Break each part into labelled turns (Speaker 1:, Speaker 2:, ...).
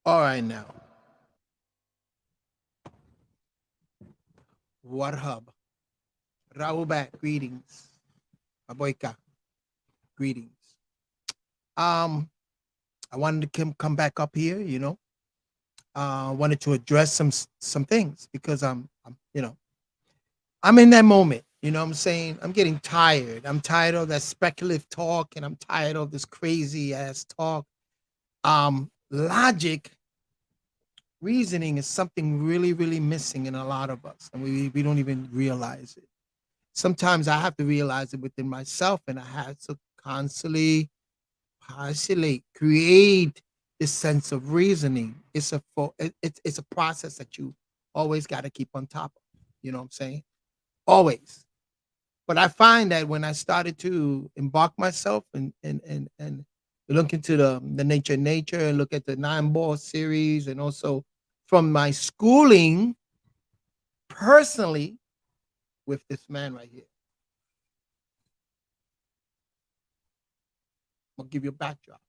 Speaker 1: All right, now. What hub? Rahul back. Greetings. Aboika. Greetings. Um, I wanted to come back up here, wanted to address some things because I'm in that moment. You know what I'm saying? I'm getting tired. I'm tired of that speculative talk and I'm tired of this crazy ass talk. Logic reasoning is something really, really missing in a lot of us, and we don't even realize it. Sometimes I have to realize it within myself, and I have to constantly postulate, create this sense of reasoning. It's a process that you always got to keep on top of. You know what I'm saying? Always. But I find that when I started to embark myself and look into the nature and look at the nine ball series and also from my schooling personally with this man right here. I'll give you a backdrop.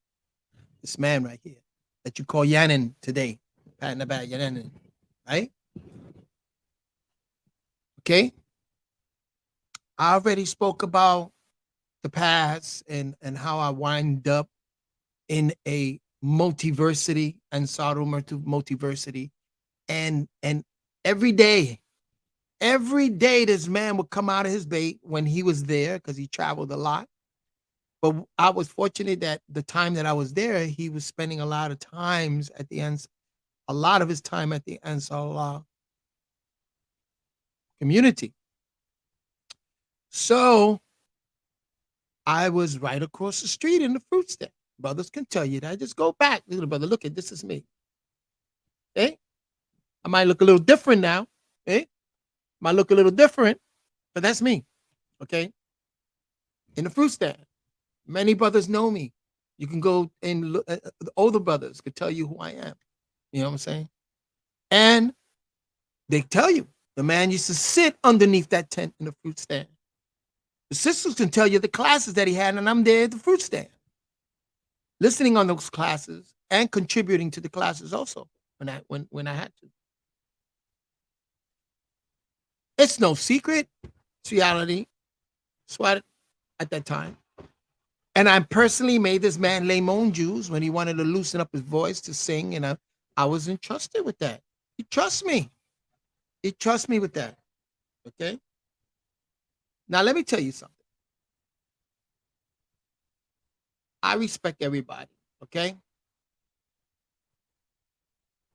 Speaker 1: This man right here that you call Yannin today, pat in the back, Yannin, right? Okay. I already spoke about the past and how I wind up in a multiversity and sorrow multiversity. And every day this man would come out of his bait when he was there because he traveled a lot. But I was fortunate that the time that I was there, he was spending a lot of times at the end, a lot of his time at the Ansar community. So I was right across the street in the fruit stand. Brothers can tell you that. Just go back, little brother. Look at this is me. Eh? I might look a little different now. Eh? Might look a little different, but that's me. Okay. In the fruit stand. Many brothers know me. You can go and look, the older brothers could tell you who I am. You know what I'm saying? And they tell you the man used to sit underneath that tent in the fruit stand. The sisters can tell you the classes that he had, and I'm there at the fruit stand, listening on those classes and contributing to the classes also when I had to. It's no secret. It's reality. It's what at that time. And I personally made this man lemon juice when he wanted to loosen up his voice to sing, and I was entrusted with that. He trusts me. He trusts me with that. Okay. Now let me tell you something. I respect everybody. Okay.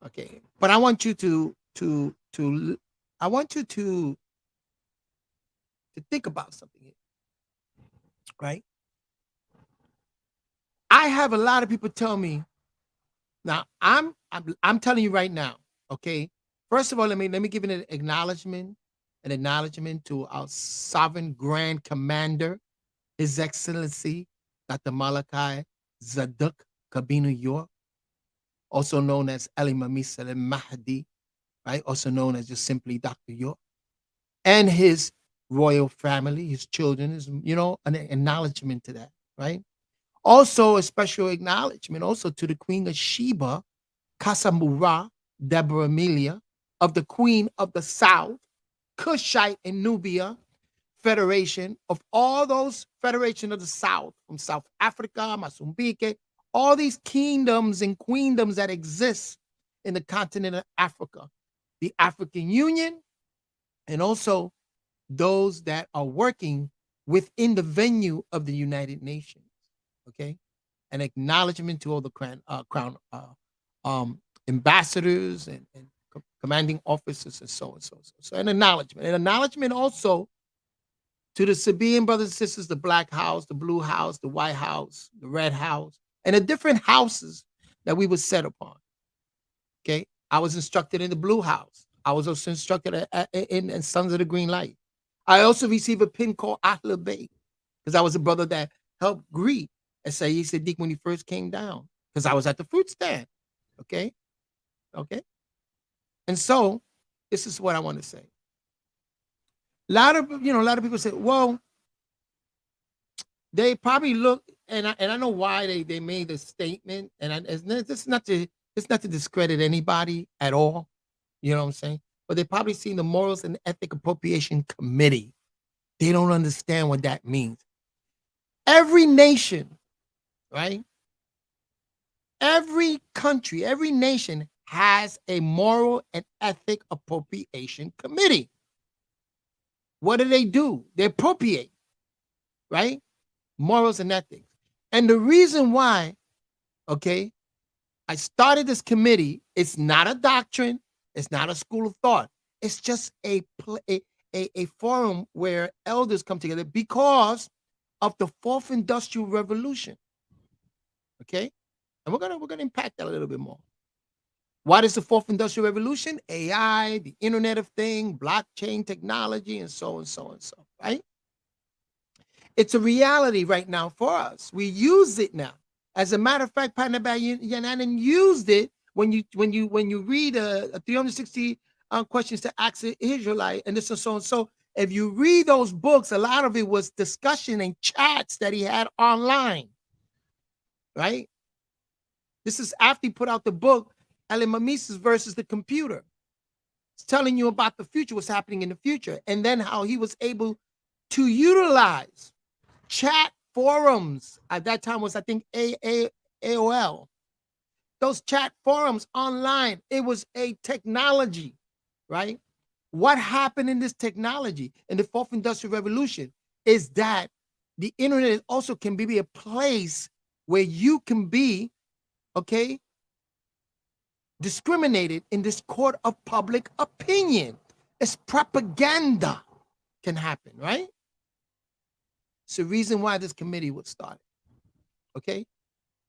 Speaker 1: Okay. But I want you to I want you to think about something here, right? I have a lot of people tell me now. I'm telling you right now. Okay. First of all, let me give an acknowledgement to our sovereign Grand Commander, His Excellency Dr. Malachi Zadok Kabinu York, also known as Ali Mamis Al Mahdi, right? Also known as just simply Dr. York, and his royal family, his children, is, an acknowledgement to that, right? Also, a special acknowledgement also to the Queen of Sheba, Casamura, Deborah Amelia, of the Queen of the South, Cushite and Nubia Federation, of all those federation of the South, from South Africa, Mozambique, all these kingdoms and queendoms that exist in the continent of Africa, the African Union, and also those that are working within the venue of the United Nations. Okay, an acknowledgement to all the crown ambassadors and commanding officers and so and so. So an acknowledgement also to the Sabian brothers and sisters, the Black House, the Blue House, the White House, the Red House, and the different houses that we were set upon. Okay, I was instructed in the Blue House. I was also instructed in Sons of the Green Light. I also received a pin called Ahlul Bayt because I was a brother that helped greet Sayyid Sadiq when he first came down because I was at the fruit stand. Okay, okay, and so this is what I want to say. A lot of people say, well, they probably look, and I know why they made this statement, and it's not to discredit anybody at all. You know what I'm saying? But they probably seen the Morals and Ethic Appropriation Committee. They don't understand what that means. Every nation, right? Every country, every nation has a Moral and Ethic Appropriation Committee. What do? They appropriate, right? Morals and ethics. And the reason why, okay, I started this committee, it's not a doctrine, it's not a school of thought. It's just a forum where elders come together because of the fourth industrial revolution. Okay? And we're gonna impact that a little bit more. What is the fourth industrial revolution? AI, the Internet of Things, blockchain technology, and so and so and so, right? It's a reality right now for us. We use it now. As a matter of fact, Panabal Yananan used it when you read a 360 questions to ask an Israelite, and this and so and so. If you read those books, a lot of it was discussion and chats that he had online, right? This is after he put out the book, Elimimesis versus the Computer. It's telling you about the future, what's happening in the future, and then how he was able to utilize chat forums. At that time was, I think, AOL. Those chat forums online, it was a technology, right? What happened in this technology in the fourth industrial revolution is that the internet also can be a place where you can be, okay, discriminated in this court of public opinion. It's propaganda can happen, right? It's the reason why this committee was started. Okay?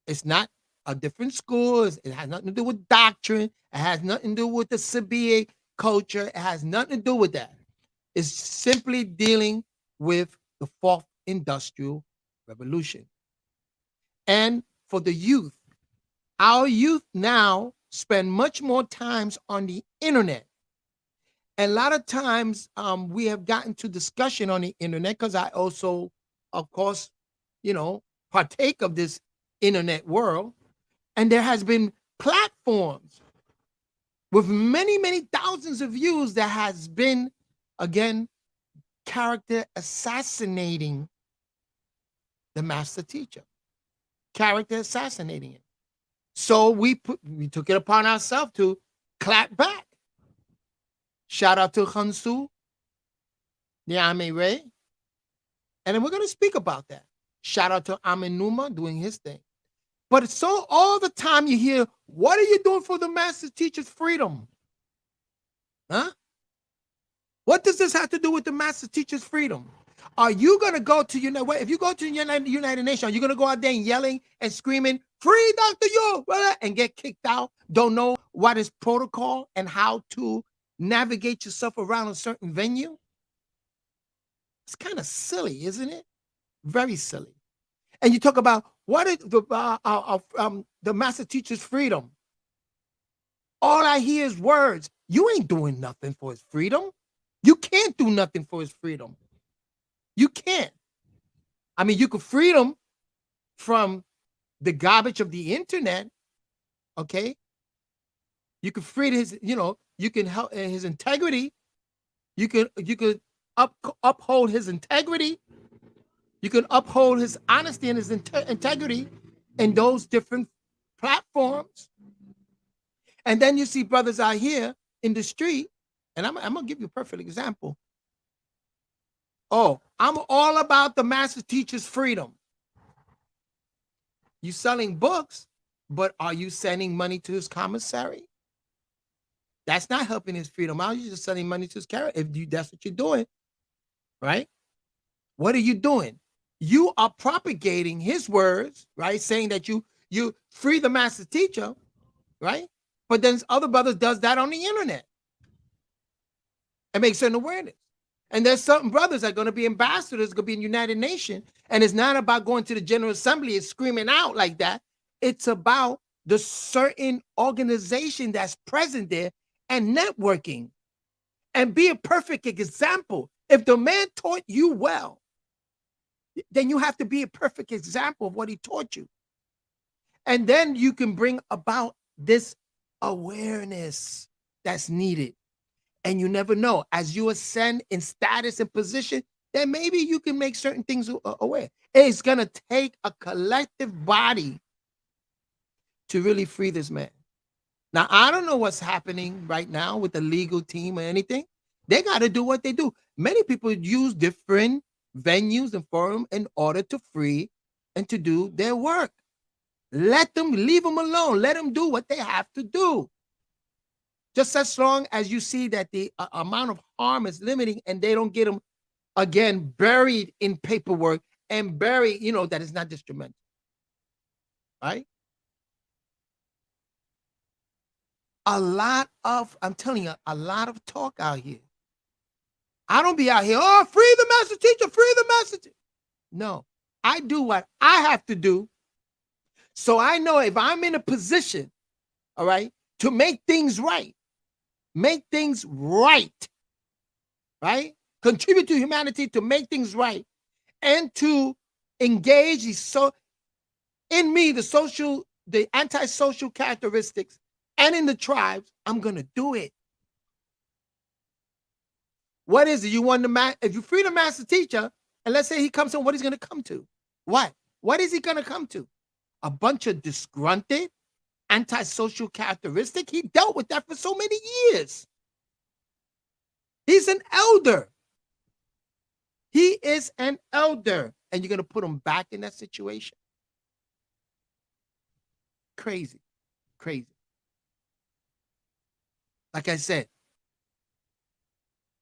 Speaker 1: It's not a different school. It has nothing to do with doctrine. It has nothing to do with the Sabian culture. It has nothing to do with that. It's simply dealing with the fourth industrial revolution. And for the youth, our youth now spend much more times on the internet. And a lot of times we have gotten to discussion on the internet because I also, of course, partake of this internet world. And there has been platforms with many, many thousands of views that has been, again, character assassinating the master teacher, character assassinating it. So we took it upon ourselves to clap back. Shout out to Hansu, Niame Ray. And then we're going to speak about that. Shout out to Amin Numa doing his thing. But so all the time you hear, what are you doing for the master teacher's freedom? Huh? What does this have to do with the master teacher's freedom? Are you going to go to if you go to the United Nations, are you going to go out there and yelling and screaming, free Dr. Yo, and get kicked out? Don't know what is protocol and how to navigate yourself around a certain venue? It's kind of silly, isn't it? Very silly. And you talk about what is the master teacher's freedom. All I hear is words. You ain't doing nothing for his freedom. You can't do nothing for his freedom. You can't. I mean, you could free him from the garbage of the internet. Okay. You could free his, you can help his integrity. You could uphold his integrity. You can uphold his honesty and his integrity in those different platforms. And then you see brothers out here in the street, and I'm gonna give you a perfect example. Oh, I'm all about the master teacher's freedom. You selling books, but are you sending money to his commissary? That's not helping his freedom out. You're just sending money to his carrier. That's what you're doing, right? What are you doing? You are propagating his words, right? Saying that you free the master teacher, right? But then other brothers does that on the internet and makes certain awareness. And there's certain brothers that are going to be ambassadors, going to be in United Nations. And it's not about going to the General Assembly and screaming out like that. It's about the certain organization that's present there and networking and be a perfect example. If the man taught you well, then you have to be a perfect example of what he taught you. And then you can bring about this awareness that's needed. And you never know, as you ascend in status and position, then maybe you can make certain things aware. It's going to take a collective body to really free this man. Now, I don't know what's happening right now with the legal team or anything. They got to do what they do. Many people use different venues and forums in order to free and to do their work. Leave them alone. Let them do what they have to do. Just as long as you see that the amount of harm is limiting and they don't get them, again, buried in paperwork and buried, that is not detrimental. Right? I'm telling you, a lot of talk out here. I don't be out here, free the master teacher, free the master teacher. No, I do what I have to do. So I know if I'm in a position, all right, to make things right, right? Contribute to humanity to make things right and to engage in me, the antisocial characteristics and in the tribes, I'm going to do it. What is it? If you free the master teacher, and let's say he comes in, what he's going to come to? What? What is he going to come to? A bunch of disgruntled, antisocial characteristic? He dealt with that for so many years. He's an elder. He is an elder. And you're going to put him back in that situation? Crazy. Crazy. Like I said,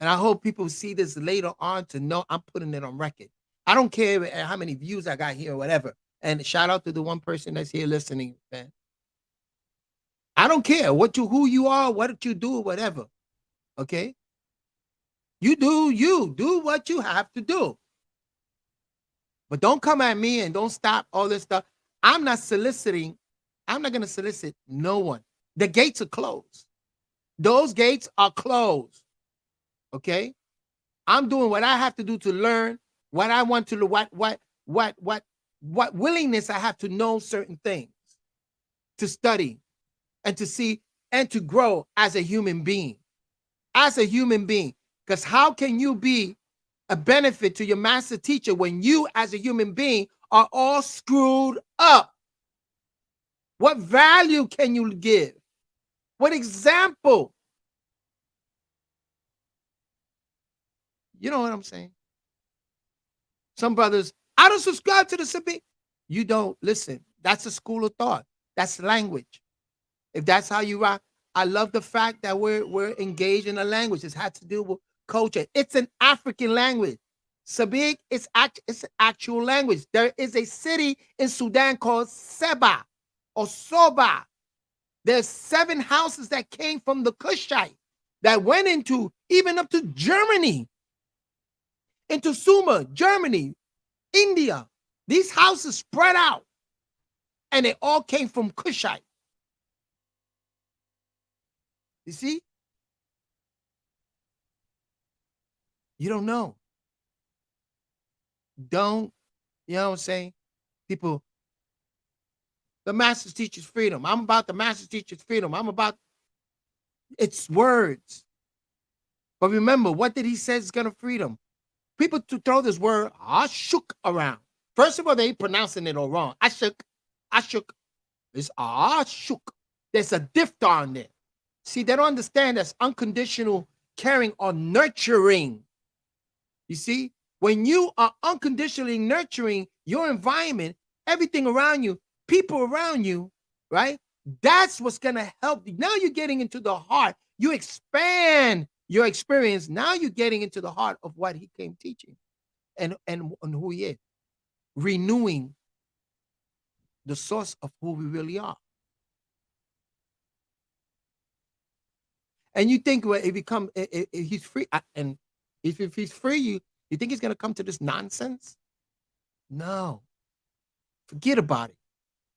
Speaker 1: and I hope people see this later on to know I'm putting it on record. I don't care how many views I got here or whatever. And shout out to the one person that's here listening, man. I don't care who you are, what you do, whatever. Okay? You do what you have to do. But don't come at me and don't stop all this stuff. I'm not going to solicit no one. The gates are closed. Those gates are closed. Okay? I'm doing what I have to do to learn what I want to learn, what willingness I have to know certain things, to study and to see and to grow as a human being. As a human being. Because how can you be a benefit to your master teacher when you as a human being are all screwed up? What value can you give? What example? You know what I'm saying? Some brothers, I don't subscribe to the Sabbath. You don't listen. That's a school of thought. That's language. If that's how you rock, I love the fact that we're engaged in a language. It has to do with culture. It's an African language. Sabik it's an actual language. There is a city in Sudan called Seba or Soba. There's 7 houses that came from the Kushite that went into even up to Germany, into Sumer, Germany, India. These houses spread out, and they all came from Cushite. You see? You don't know. Don't, you know what I'm saying? People, the master teaches freedom. I'm about the master teaches freedom. I'm about, it's words. But remember, what did he say is going to freedom? People to throw this word ashuk around. First of all, they pronouncing it all wrong. Ashuk, ashuk. It's ashuk. There's a diphthong there. See, they don't understand that's unconditional caring or nurturing. You see, when you are unconditionally nurturing your environment, everything around you, people around you, right? That's what's going to help you. Now you're getting into the heart. You expand your experience. Now you're getting into the heart of what he came teaching and who he is. Renewing the source of who we really are. And you think, well, if he's free, and if he's free, you think he's going to come to this nonsense? No. Forget about it.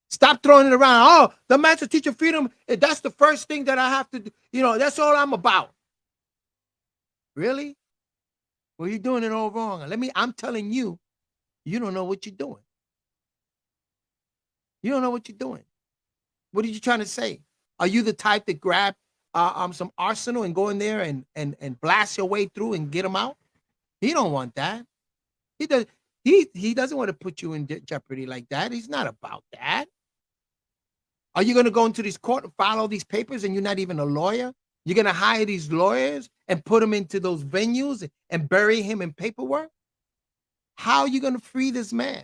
Speaker 1: Stop throwing it around. Oh, the master teacher freedom, that's the first thing that I have to do. You know, that's all I'm about. Really? Well, you're doing it all wrong. I'm telling you, you don't know what you're doing. You don't know what you're doing. What are you trying to say? Are you the type that grab some arsenal and go in there and blast your way through and get them out? He don't want that. He does. He doesn't want to put you in jeopardy like that. He's not about that. Are you going to go into this court and file all these papers and you're not even a lawyer? You're going to hire these lawyers and put them into those venues and bury him in paperwork? How are you going to free this man?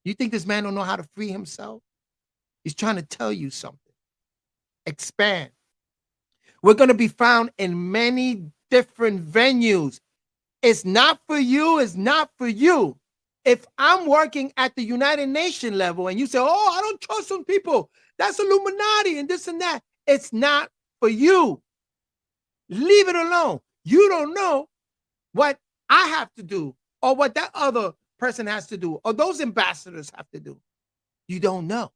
Speaker 1: You think this man don't know how to free himself? He's trying to tell you something. Expand. We're going to be found in many different venues. It's not for you. It's not for you. If I'm working at the United Nations level and you say, oh, I don't trust some people, that's Illuminati and this and that, it's not for you. Leave it alone. You don't know what I have to do or what that other person has to do or those ambassadors have to do. You don't know.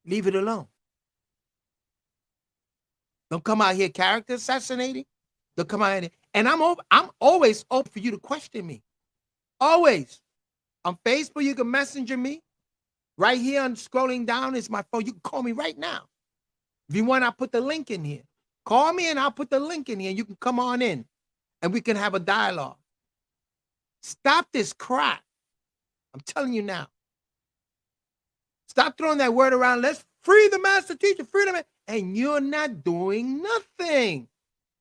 Speaker 1: Leave it alone. Don't come out here character assassinating. Don't come out here. And I'm always open for you to question me. Always. On Facebook, you can messenger me. Right here, I'm scrolling down. It's my phone. You can call me right now. If you want, I'll put the link in here. Call me and I'll put the link in here. You can come on in and we can have a dialogue. Stop this crap. I'm telling you now. Stop throwing that word around. Let's free the master teacher, freedom. And you're not doing nothing.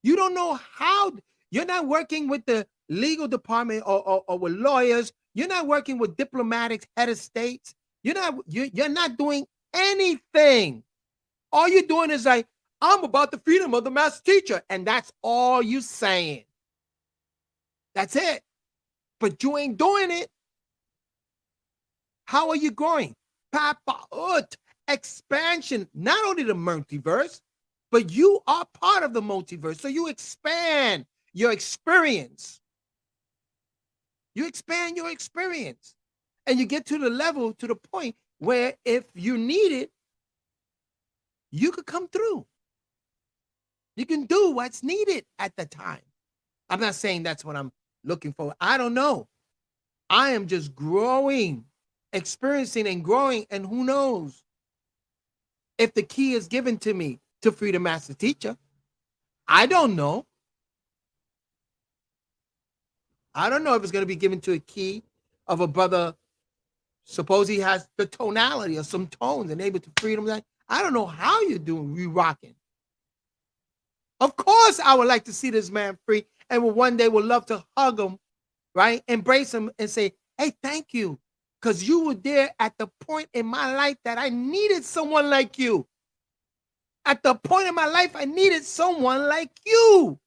Speaker 1: You don't know how. You're not working with the legal department or with lawyers. You're not working with diplomatics, head of states. You're not doing anything. All you're doing is like, I'm about the freedom of the master teacher. And that's all you're saying. That's it. But you ain't doing it. How are you growing? Expansion, not only the multiverse, but you are part of the multiverse. So you expand your experience. You expand your experience. And you get to the level, to the point where if you need it, you could come through. You can do what's needed at the time. I'm not saying that's what I'm looking for. I don't know. I am just growing, experiencing and growing. And who knows if the key is given to me to free the master teacher. I don't know. I don't know if it's going to be given to a key of a brother. Suppose he has the tonality of some tones and able to free them. I don't know how you're doing. You rocking. Of course, I would like to see this man free, and one day would love to hug him, right? Embrace him and say, "Hey, thank you, because you were there at the point in my life that I needed someone like you. At the point in my life, I needed someone like you."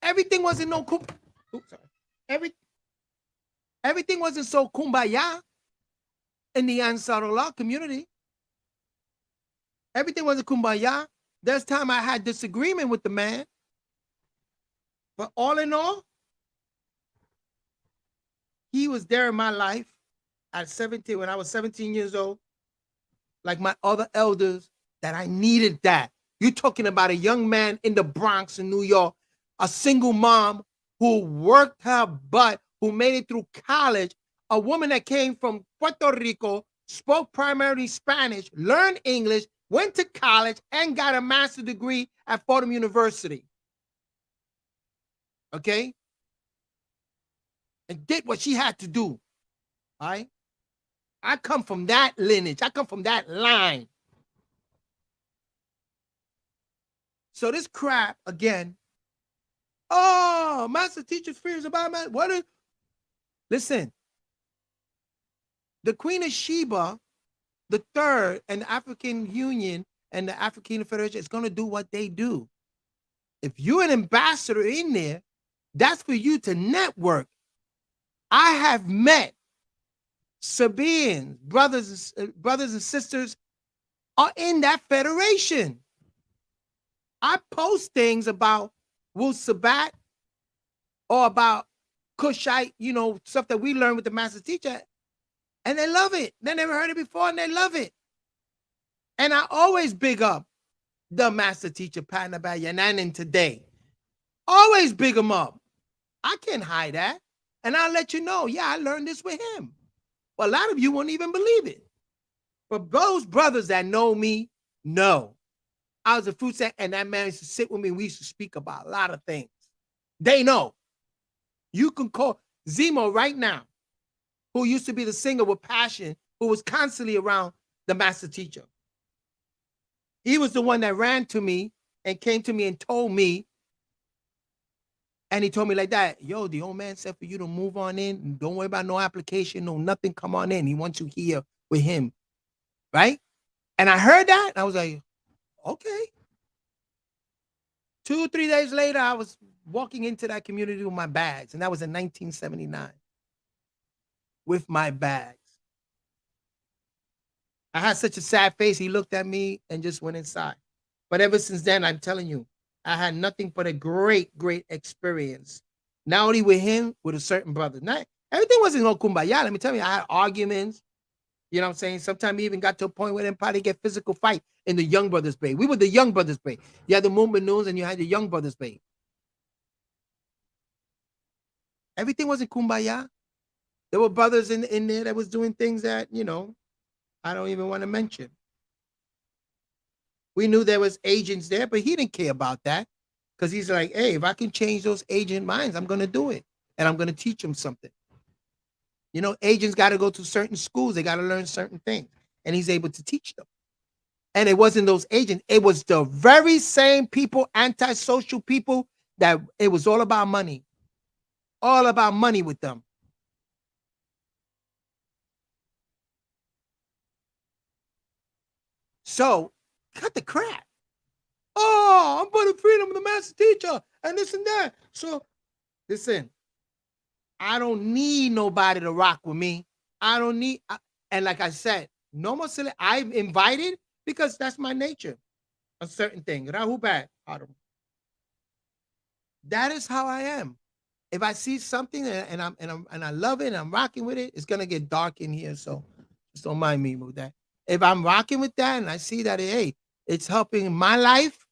Speaker 1: Everything wasn't everything wasn't so kumbaya in the Ansarullah community. Everything wasn't kumbaya. There's time I had disagreement with the man. But all in all, he was there in my life at 17, when I was 17 years old, like my other elders, that I needed that. You're talking about a young man in the Bronx in New York, a single mom who worked her butt, who made it through college, a woman that came from Puerto Rico, spoke primarily Spanish, learned English, went to college, and got a master's degree at Fordham University. Okay? And did what she had to do. All right? I come from that lineage. I come from that line. So this crap again. Oh, master teacher's fears about man. What is? Listen, the Queen of Sheba, the third, and the African Union and the African Federation is going to do what they do. If you're an ambassador in there, that's for you to network. I have met Sabaeans, brothers and sisters are in that federation. I post things about Wu Sabat or about Kushite, stuff that we learned with the master teacher, and they love it. They never heard it before, and they love it. And I always big up the master teacher, Patna Yananin today. Always big him up. I can't hide that. And I'll let you know, yeah, I learned this with him. But a lot of you won't even believe it. But those brothers that know me know. I was a fruit stand, and that man used to sit with me. We used to speak about a lot of things. They know. You can call Zemo right now, who used to be the singer with passion, who was constantly around the master teacher. He was the one that ran to me and came to me and told me, and he told me like that, yo, the old man said for you to move on in. Don't worry about no application, no nothing. Come on in. He wants you here with him. Right? And I heard that. And I was like, okay. 2 or 3 days later, I was walking into that community with my bags. And that was in 1979. With my bags. I had such a sad face. He looked at me and just went inside. But ever since then, I'm telling you, I had nothing but a great, great experience. Not only with him, with a certain brother. Not everything wasn't no kumbaya. Let me tell you, I had arguments. You know what I'm saying? Sometimes we even got to a point where they probably get physical fight in the Young Brothers Bay. We were the Young Brothers Bay. You had the Movement News and you had the Young Brothers Bay. Everything wasn't kumbaya. There were brothers in there that was doing things that, I don't even want to mention. We knew there was agents there, but he didn't care about that because he's like, hey, if I can change those agent minds, I'm going to do it. And I'm going to teach them something. Agents got to go to certain schools. They got to learn certain things. And he's able to teach them. And it wasn't those agents. It was the very same people, antisocial people, that it was all about money. All about money with them. So, cut the crap. Oh, I'm for the freedom of the master teacher and this and that. So, listen, I don't need nobody to rock with me. I don't need, and like I said, no more silly. I'm invited because that's my nature. A certain thing. That is how I am. If I see something and I love it and I'm rocking with it, it's gonna get dark in here. So just don't mind me with that. If I'm rocking with that and I see that, hey, it's helping my life,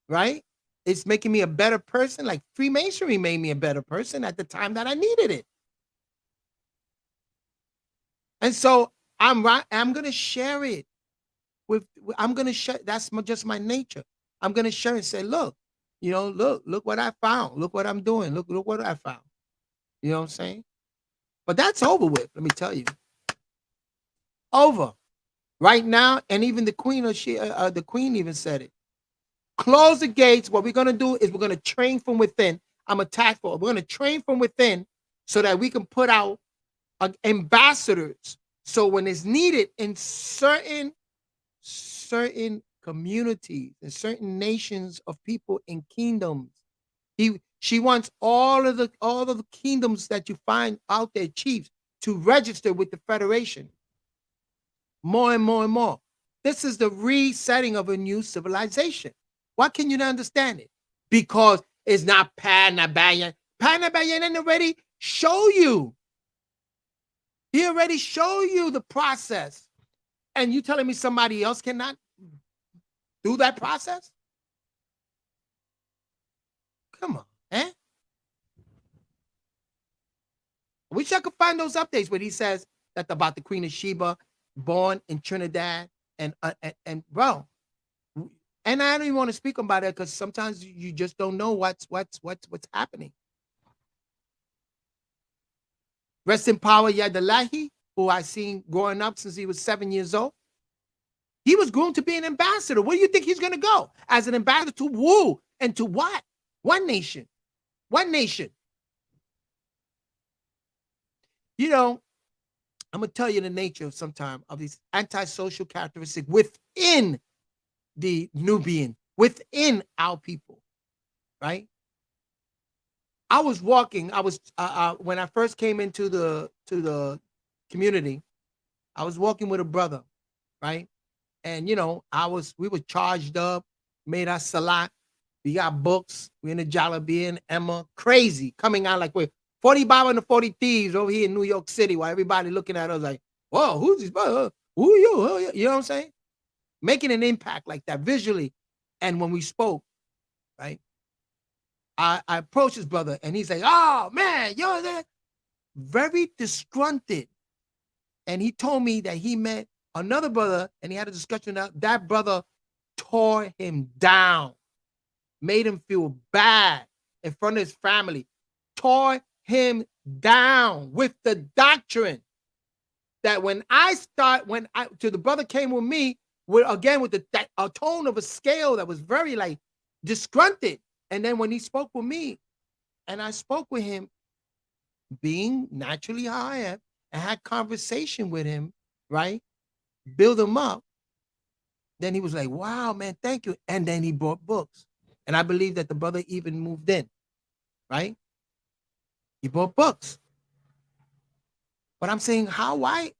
Speaker 1: right? It's making me a better person. Like Freemasonry made me a better person at the time that I needed it. And so I'm going to share it I'm going to share. That's just my nature. I'm going to share and say, look, look what I found. Look what I'm doing. Look what I found. You know what I'm saying? But that's over with. Let me tell you. Over right now. And even the queen the queen even said it. Close the gates. What we're going to do is we're going to train from within. I'm a tactful. We're going to train from within so that we can put out ambassadors. So when it's needed in certain communities and certain nations of people in kingdoms, she wants all of the kingdoms that you find out there, chiefs, to register with the Federation. More and more and more. This is the resetting of a new civilization. Why can you not understand it? Because It's not Panabayan. Panabayan already show you. He already show you the process. And you telling me somebody else cannot do that process? Come on, eh? I wish I could find those updates where he says that about the Queen of Sheba, born in Trinidad, and bro, and I don't even want to speak about it because sometimes you just don't know what's happening. Rest in power, Yadalahi, who I seen growing up since he was 7 years old. He was groomed to be an ambassador. Where do you think he's going to go? As an ambassador to who and to what? One nation. One nation. You know, I'm going to tell you the nature of sometime of these antisocial characteristics within the Nubian, within our people, right? I was walking. I was when I first came into the community. I was walking with a brother, right? And we were charged up, made our salat. We got books. We in the Jollibee and Emma, crazy, coming out like we're 40 Bible and the 40 Thieves over here in New York City, while everybody looking at us like, whoa, who's this brother? Who are you? Who are you? You know what I'm saying? Making an impact like that visually. And when we spoke, right, I approached his brother and he's like, oh man, you're there. Very disgruntled. And he told me that he met another brother and he had a discussion that brother tore him down, made him feel bad in front of his family, tore him down with the doctrine that when the brother came with me with a tone of a scale that was very like disgruntled. And then when he spoke with me and I spoke with him, being naturally how I am, and had conversation with him, right? Build him up. Then he was like, wow, man, thank you. And then he bought books. And I believe that the brother even moved in, right? He bought books. But I'm saying, why?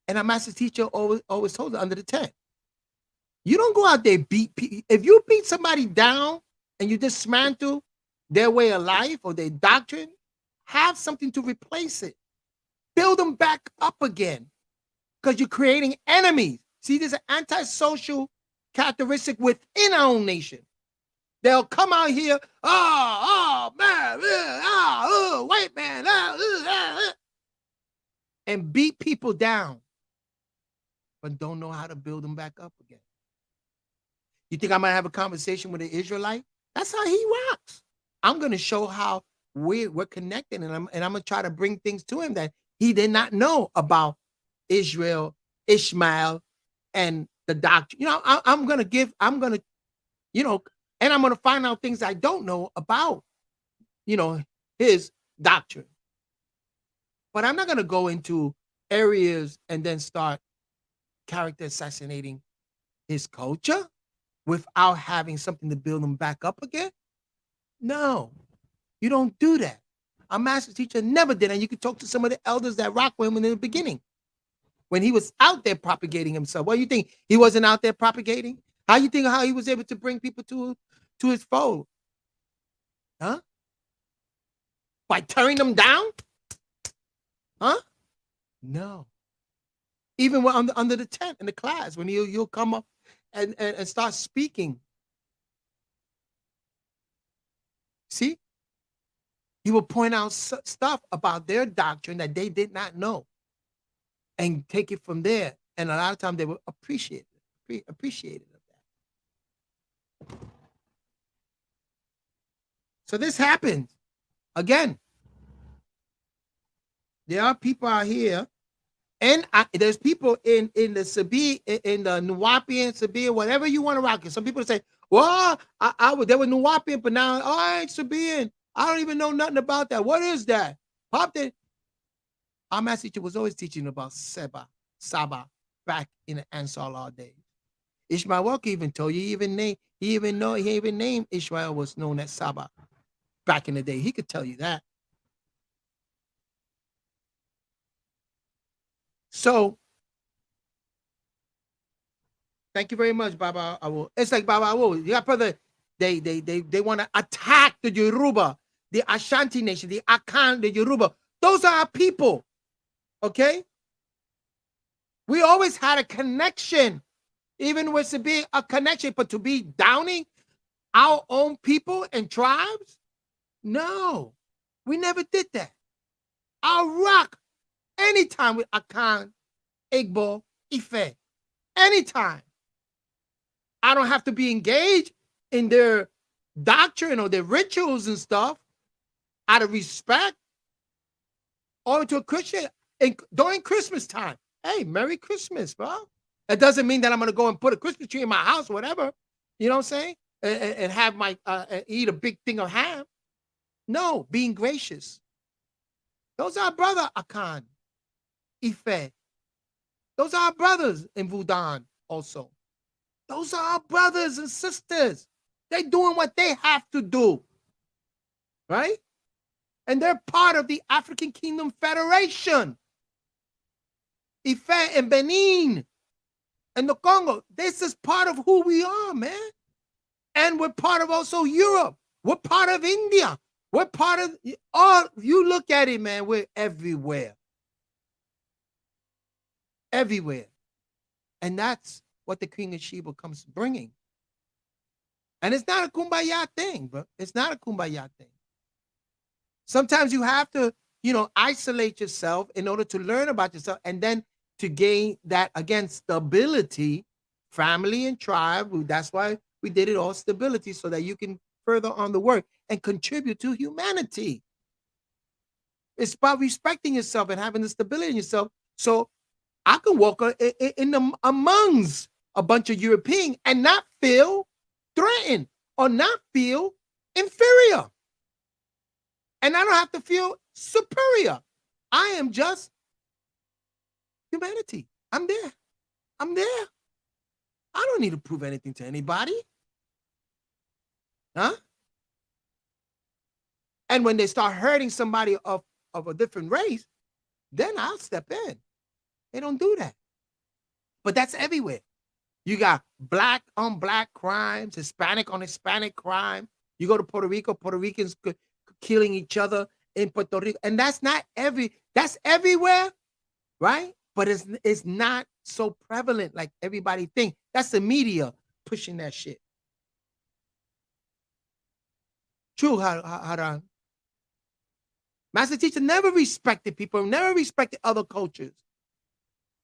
Speaker 1: And our master teacher always told us under the tent. You don't go out there beat people. If you beat somebody down and you dismantle their way of life or their doctrine, have something to replace it. Build them back up again. Because you're creating enemies. See, there's an antisocial characteristic within our own nation. They'll come out here, man, white man, and beat people down, but don't know how to build them back up again. You think I might have a conversation with an Israelite? That's how he rocks. I'm going to show how we're connected, and I'm going to try to bring things to him that he did not know about Israel, Ishmael, and the doctrine. I'm going to and I'm going to find out things I don't know about, his doctrine. But I'm not going to go into areas and then start character assassinating his culture without having something to build him back up again. No, you don't do that. Our master teacher never did. And you can talk to some of the elders that rock with him in the beginning, when he was out there propagating himself. What do you think? He wasn't out there propagating? How you think how he was able to bring people to his fold? Huh? By tearing them down? Huh? No. Even when under the tent in the class, when you'll come up and start speaking. See? He will point out stuff about their doctrine that they did not know and take it from there. And a lot of times they will appreciate it of that. So this happens. Again, there are people out here, and there's people in the Sabir, in the Nuwapian, Sabir, whatever you want to rock it. Some people say, well, there was Nuwapian, but now I ain't Sabir. I don't even know nothing about that. What is that? Pop that. Our master teacher was always teaching about Saba back in the Ansar law days. Ishmael Walker even told you, he even named Ishmael was known as Saba back in the day. He could tell you that. So, thank you very much, Baba. It's like Baba Awo. You got brother They want to attack the Yoruba, the Ashanti nation, the Akan, the Yoruba. Those are our people. Okay? We always had a connection, even with to be a connection, but to be downing our own people and tribes? No, we never did that. I'll rock anytime with Akan, Igbo, Ife. Anytime. I don't have to be engaged in their doctrine or their rituals and stuff out of respect. Or to a Christian during Christmas time. Hey, Merry Christmas, bro. That doesn't mean that I'm going to go and put a Christmas tree in my house, whatever. You know what I'm saying? And have my eat a big thing of ham. No, being gracious. Those are our brother Akan, Ife. Those are our brothers in Vudan also. Those are our brothers and sisters. They're doing what they have to do. Right? And they're part of the African Kingdom Federation. Ife and Benin and the Congo. This is part of who we are, man. And we're part of also Europe. We're part of India. We're part of all. You look at it, man. We're everywhere. Everywhere. And that's what the King of Sheba comes bringing. And it's not a kumbaya thing, bro. It's not a kumbaya thing. Sometimes you have to, isolate yourself in order to learn about yourself and then to gain that, again, stability, family and tribe. That's why we did it all, stability, so that you can further on the work and contribute to humanity. It's about respecting yourself and having the stability in yourself. So I can walk amongst a bunch of Europeans and not feel threatened or not feel inferior. And I don't have to feel superior. I am just humanity. I'm there. I'm there. I don't need to prove anything to anybody. Huh? And when they start hurting somebody of a different race, then I'll step in. They don't do that. But that's everywhere. You got black on black crimes, Hispanic on Hispanic crime. You go to Puerto Rico, Puerto Ricans killing each other in Puerto Rico. And that's everywhere, right? But it's not so prevalent like everybody think. That's the media pushing that shit. True, Haran. Master teacher never respected people, never respected other cultures.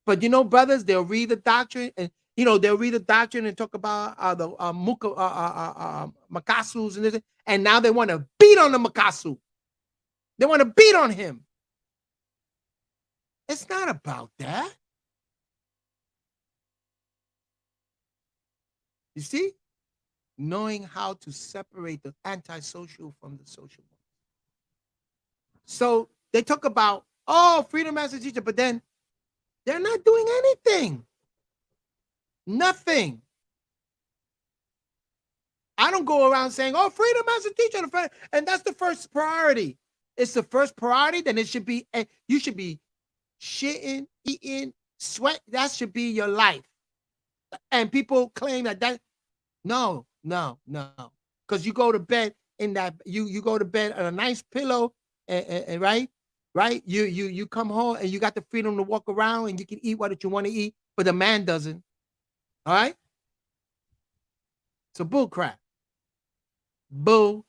Speaker 1: But brothers, they'll read the doctrine and they'll read the doctrine and talk about the Makasus and this, and now they want to beat on the Makasu. They want to beat on him. It's not about that. You see? Knowing how to separate the antisocial from the social. So they talk about, freedom as a teacher, but then they're not doing anything. Nothing. I don't go around saying, freedom as a teacher, and that's the first priority. It's the first priority, then it should be, you should be shitting, eating, sweat. That should be your life. And people claim that no. Because you go to bed in that, you go to bed on a nice pillow, and right? You come home and you got the freedom to walk around and you can eat what you want to eat, but the man doesn't. All right? So bull crap. Bull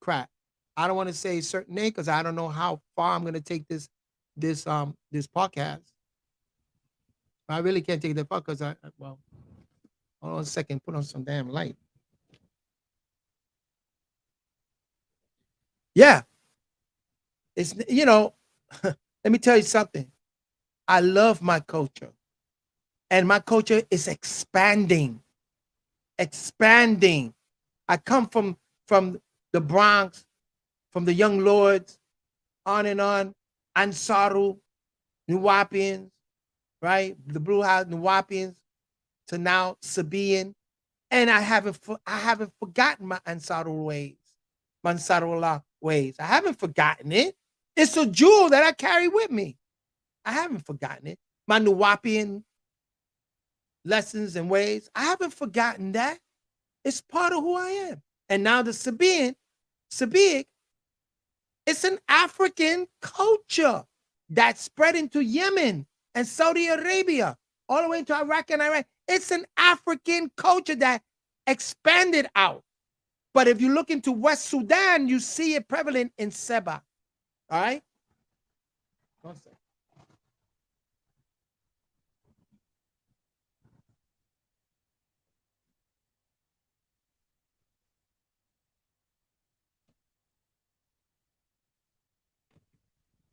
Speaker 1: crap. I don't want to say a certain name because I don't know how far I'm going to take this podcast. I really can't take that far because hold on a second, put on some damn light. Yeah. It's, let me tell you something. I love my culture. And my culture is expanding. Expanding. I come from the Bronx, from the Young Lords, on, Ansaru, Nuwapians, right? The Blue House, Nuwapians, to now Sabian. And I haven't forgotten my Ansaru ways, my Ansarullah ways. I haven't forgotten it. It's a jewel that I carry with me. I haven't forgotten it. My Nuwapian lessons and ways. I haven't forgotten that. It's part of who I am. And now the Sabiic, it's an African culture that spread into Yemen and Saudi Arabia, all the way into Iraq and Iran. It's an African culture that expanded out. But if you look into West Sudan, you see it prevalent in Seba. All right? One second.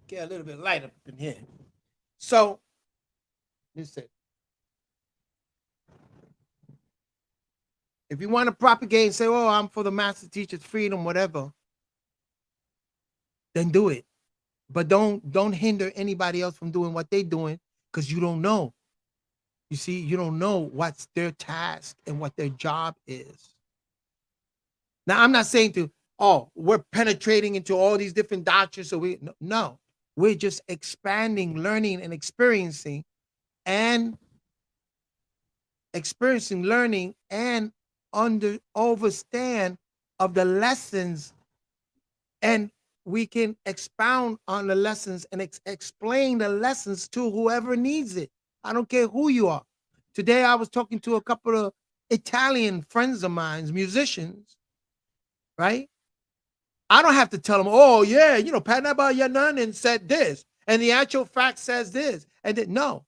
Speaker 1: Get a little bit light up in here. So, listen. If you want to propagate and say, "Oh, I'm for the master teacher's freedom," whatever, then do it. But don't hinder anybody else from doing what they're doing, because you don't know. You see, you don't know what's their task and what their job is. Now, I'm not saying we're penetrating into all these different doctrines. So no, we're just expanding, learning, and and learning, and understand of the lessons, and we can expound on the lessons and explain the lessons to whoever needs it. I don't care who you are. Today, I was talking to a couple of Italian friends of mine, musicians, right? I don't have to tell them, "Oh, yeah, Panaba Yanan said this, and the actual fact says this." And then, no,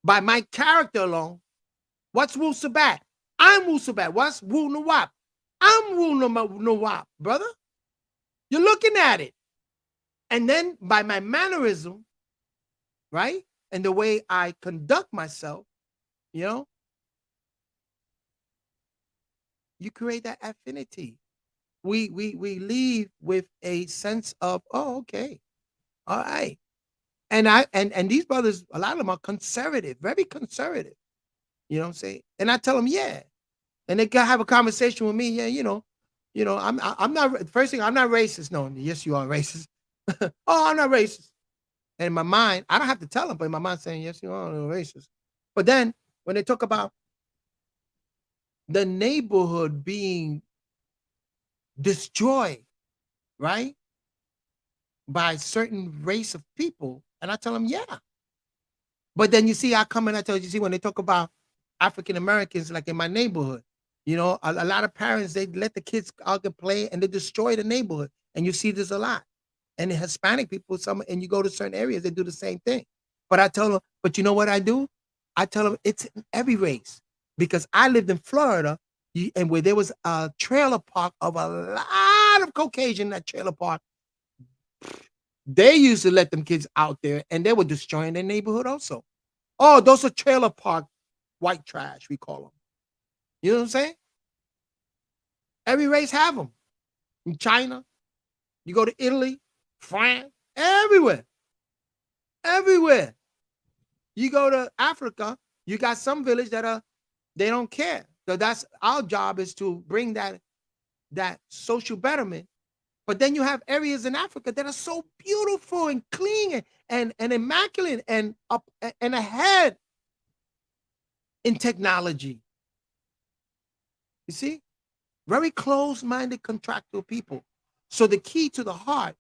Speaker 1: by my character alone, what's Wu Sabat? I'm Wu Sabat. What's Wu Nawab? I'm Wu Nawab, brother. You're looking at it. And then by my mannerism, right? And the way I conduct myself, you create that affinity. We leave with a sense of, "Oh, okay. All right." And these brothers, a lot of them are conservative, very conservative. You know what I'm saying? And I tell them, yeah. And they can have a conversation with me. Yeah, I'm not, first thing, I'm not racist. No, yes, you are racist. Oh, I'm not racist. And in my mind, I don't have to tell them, but in my mind saying, yes, you are racist. But then when they talk about the neighborhood being destroyed, right, by a certain race of people, and I tell them, yeah. But then you see, I come and I tell you, see, when they talk about African Americans, like in my neighborhood, a lot of parents, they let the kids out and play and they destroy the neighborhood. And you see this a lot. And the Hispanic people, and you go to certain areas, they do the same thing. But I tell them, but you know what I do? I tell them it's in every race, because I lived in Florida, and where there was a trailer park of a lot of Caucasian in that trailer park. They used to let them kids out there, and they were destroying their neighborhood also. Oh, those are trailer park white trash, we call them. You know what I'm saying? Every race have them. In China, you go to Italy, France, everywhere. Everywhere. You go to Africa, you got some village they don't care. So that's our job, is to bring that social betterment. But then you have areas in Africa that are so beautiful and clean and immaculate and up and ahead in technology. You see? Very close-minded contractual people. So the key to the heart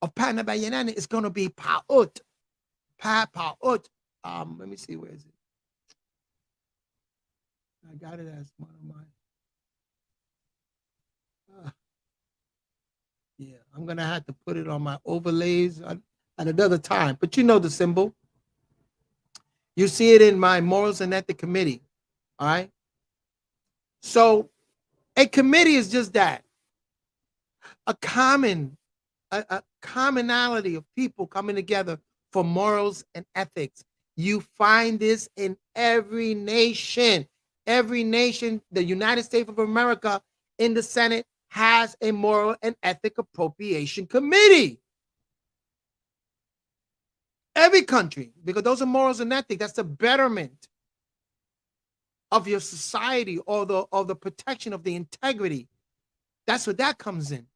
Speaker 1: of Panabayanani is going to be Pa'ut. Pa'ut. Let me see, where is it? I got it as one of mine. Yeah, I'm going to have to put it on my overlays at another time. But you know the symbol. You see it in my Morals and Ethics Committee. All right? So a committee is just that. A commonality of people coming together for morals and ethics. You find this in every nation. Every nation, the United States of America, in the Senate, has a moral and ethic appropriation committee. Every country, because those are morals and ethics. That's the betterment of your society, or the protection of the integrity. That's what that comes in.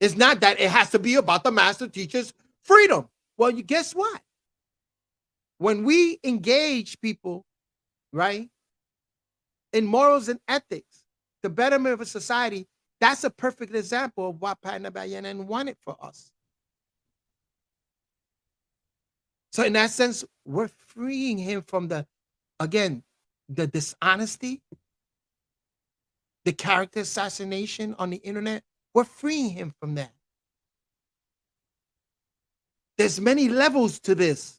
Speaker 1: It's not that it has to be about the master teacher's freedom. Well, you guess what? When we engage people, right, in morals and ethics, the betterment of a society, that's a perfect example of what Panabayanan wanted for us. So in that sense, we're freeing him from again, the dishonesty, the character assassination on the internet. We're freeing him from that. There's many levels to this.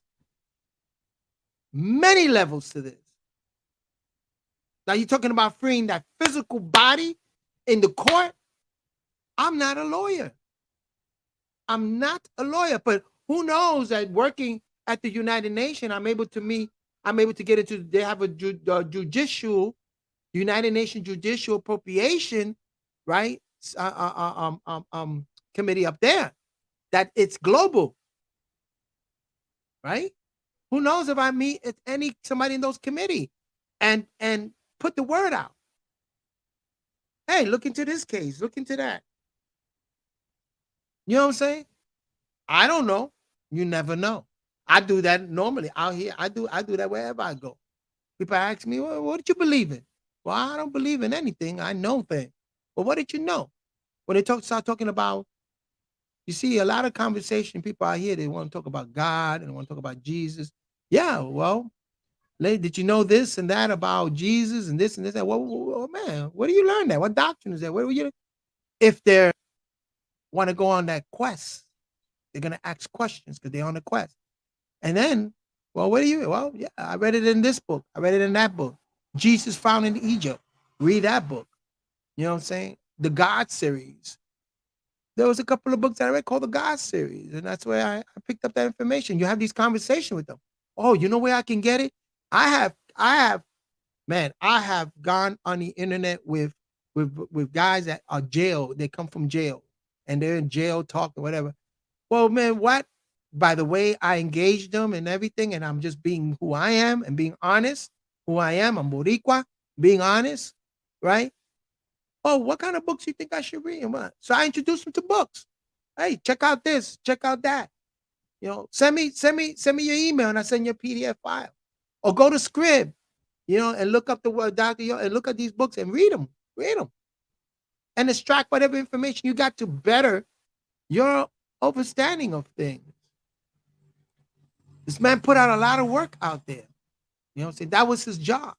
Speaker 1: Many levels to this. Now you're talking about freeing that physical body in the court. I'm not a lawyer. I'm not a lawyer, but who knows that working at the United Nations, I'm able to get into, they have a judicial, United Nations judicial appropriation, right? Committee up there, that it's global, right? Who knows if I meet somebody in those committee and put the word out. Hey, look into this case, look into that. You know what I'm saying? I don't know. You never know. I do that normally out here. I do that wherever I go. People ask me, well, what did you believe in? Well, I don't believe in anything. I know things. Well, what did you know? When they start talking about, you see a lot of conversation, people out here, they want to talk about God and they want to talk about Jesus. Yeah, well, did you know this and that about Jesus and this and this? Well, man, where do you learn that? What doctrine is that? Where do you, if they want to go on that quest, they're going to ask questions because they're on the quest. And then, well, yeah, I read it in this book. I read it in that book. Jesus Found in Egypt. Read that book. You know what I'm saying? The God series. There was a couple of books that I read called the God series. And that's where I picked up that information. You have these conversations with them. Oh, you know where I can get it? I have gone on the internet with guys that are jailed. They come from jail and they're in jail talking, whatever. Well, man, what? By the way I engage them and everything, and I'm just being who I am and being honest, who I am. I'm Boricua, being honest, right? Oh, what kind of books you think I should read? So I introduced them to books. Hey, check out this, check out that. You know, send me your email and I send you a PDF file. Or go to Scrib, you know, and look up the word Dr. Yo and look at these books and read them. And extract whatever information you got to better your understanding of things. This man put out a lot of work out there. You know what I'm saying? That was his job.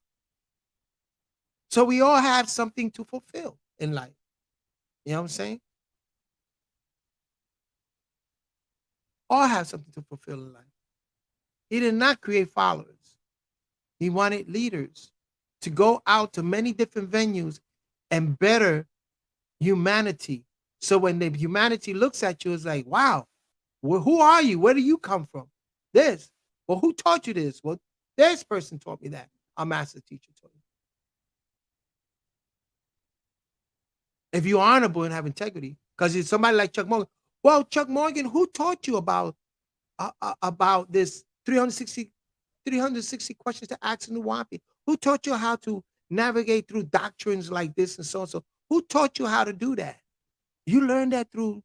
Speaker 1: So we all have something to fulfill in life. You know what I'm saying? All have something to fulfill in life. He did not create followers. He wanted leaders to go out to many different venues and better humanity. So when the humanity looks at you, it's like, wow, well, who are you? Where do you come from? This. Well, who taught you this? Well, this person taught me that. Our master teacher taught me. If you're honorable and have integrity, because it's somebody like Chuck Morgan. Well, Chuck Morgan, who taught you about this 360 questions to ask in the Wapi? Who taught you how to navigate through doctrines like this and so on? So who taught you how to do that? You learned that through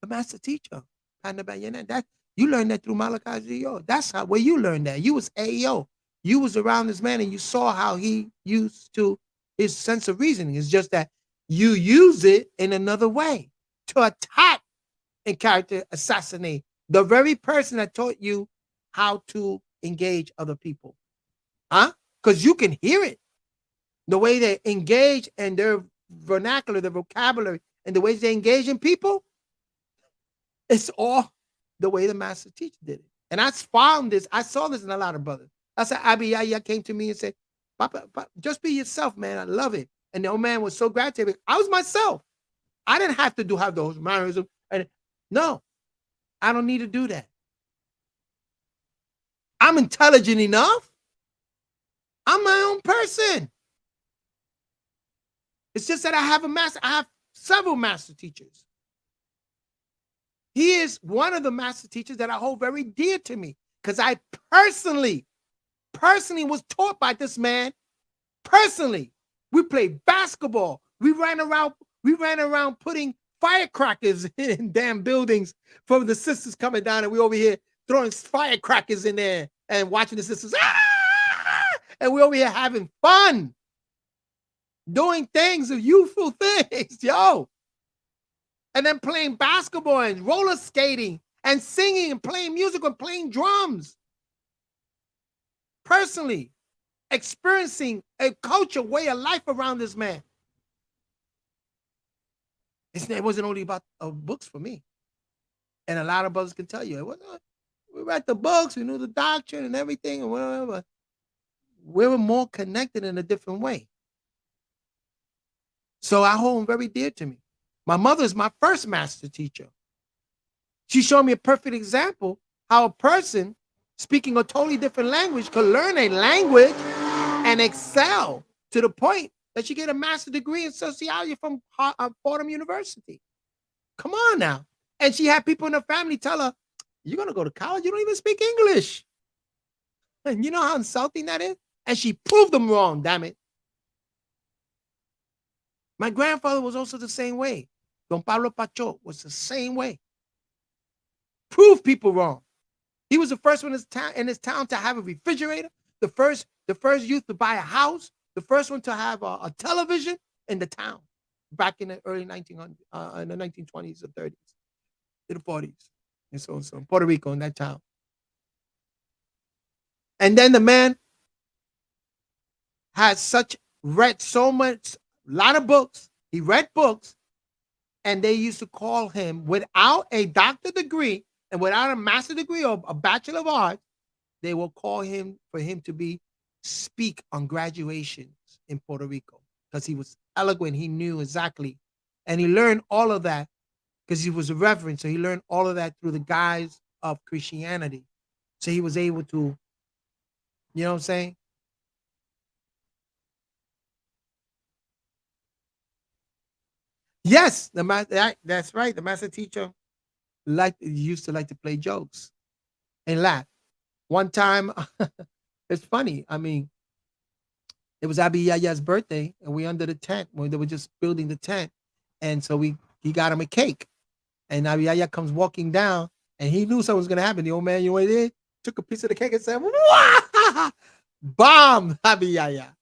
Speaker 1: the master teacher. That you learned that through Malachi Zio. That's where you learned that. You was AEO. You was around this man and you saw how he used to his sense of reasoning. It's just that you use it in another way to attack and character assassinate the very person that taught you how to engage other people. Huh? Because you can hear it. The way they engage and their vernacular, their vocabulary, and the ways they engage in people, it's all the way the master teacher did it. And I found this, I saw this in a lot of brothers. I said, Abiyaya came to me and said, Papa, just be yourself, man. I love it. And the old man was so grateful. I was myself. I didn't have to have those mannerisms. And no, I don't need to do that. I'm intelligent enough. I'm my own person. It's just that I have several master teachers. He is one of the master teachers that I hold very dear to me because I personally was taught by this man. Personally, we played basketball. We ran around putting firecrackers in damn buildings from the sisters coming down, and we over here throwing firecrackers in there and watching the sisters. And we over here having fun. doing things of youthful things, yo. And then playing basketball and roller skating and singing and playing music and playing drums. Personally, experiencing a culture, way of life around this man. It wasn't only about books for me. And a lot of brothers can tell you, it wasn't, we read the books, we knew the doctrine and everything, and whatever. We were more connected in a different way. So I hold him very dear to me. My mother is my first master teacher. She showed me a perfect example how a person speaking a totally different language could learn a language and excel to the point that she get a master's degree in sociology from Fordham University. Come on now. And she had people in her family tell her, "You're going to go to college? You don't even speak English." And you know how insulting that is? And she proved them wrong, damn it. My grandfather was also the same way. Don Pablo Pacho was the same way. Prove people wrong. He was the first one in his town to have a refrigerator, the first youth to buy a house, the first one to have a television in the town back in the early 1900s, in the 1920s or 30s, to the 40s, and so Puerto Rico in that town. And then the man had read so much, a lot of books. He read books, and they used to call him, without a doctor degree and without a master degree or a bachelor of arts, they will call him for him to speak on graduations in Puerto Rico because he was eloquent. He knew exactly, and he learned all of that because he was a reverend. So he learned all of that through the guise of Christianity. So he was able to, you know what I'm saying? Yes, that's right. The master teacher used to like to play jokes and laugh. One time, it's funny. I mean, it was Abi Yaya's birthday, and we under the tent when they were just building the tent, and so he got him a cake, and Abi Yaya comes walking down, and he knew something was gonna happen. The old man, you know what he did? Took a piece of the cake and said, "Wah!" Bomb, Abi Yaya.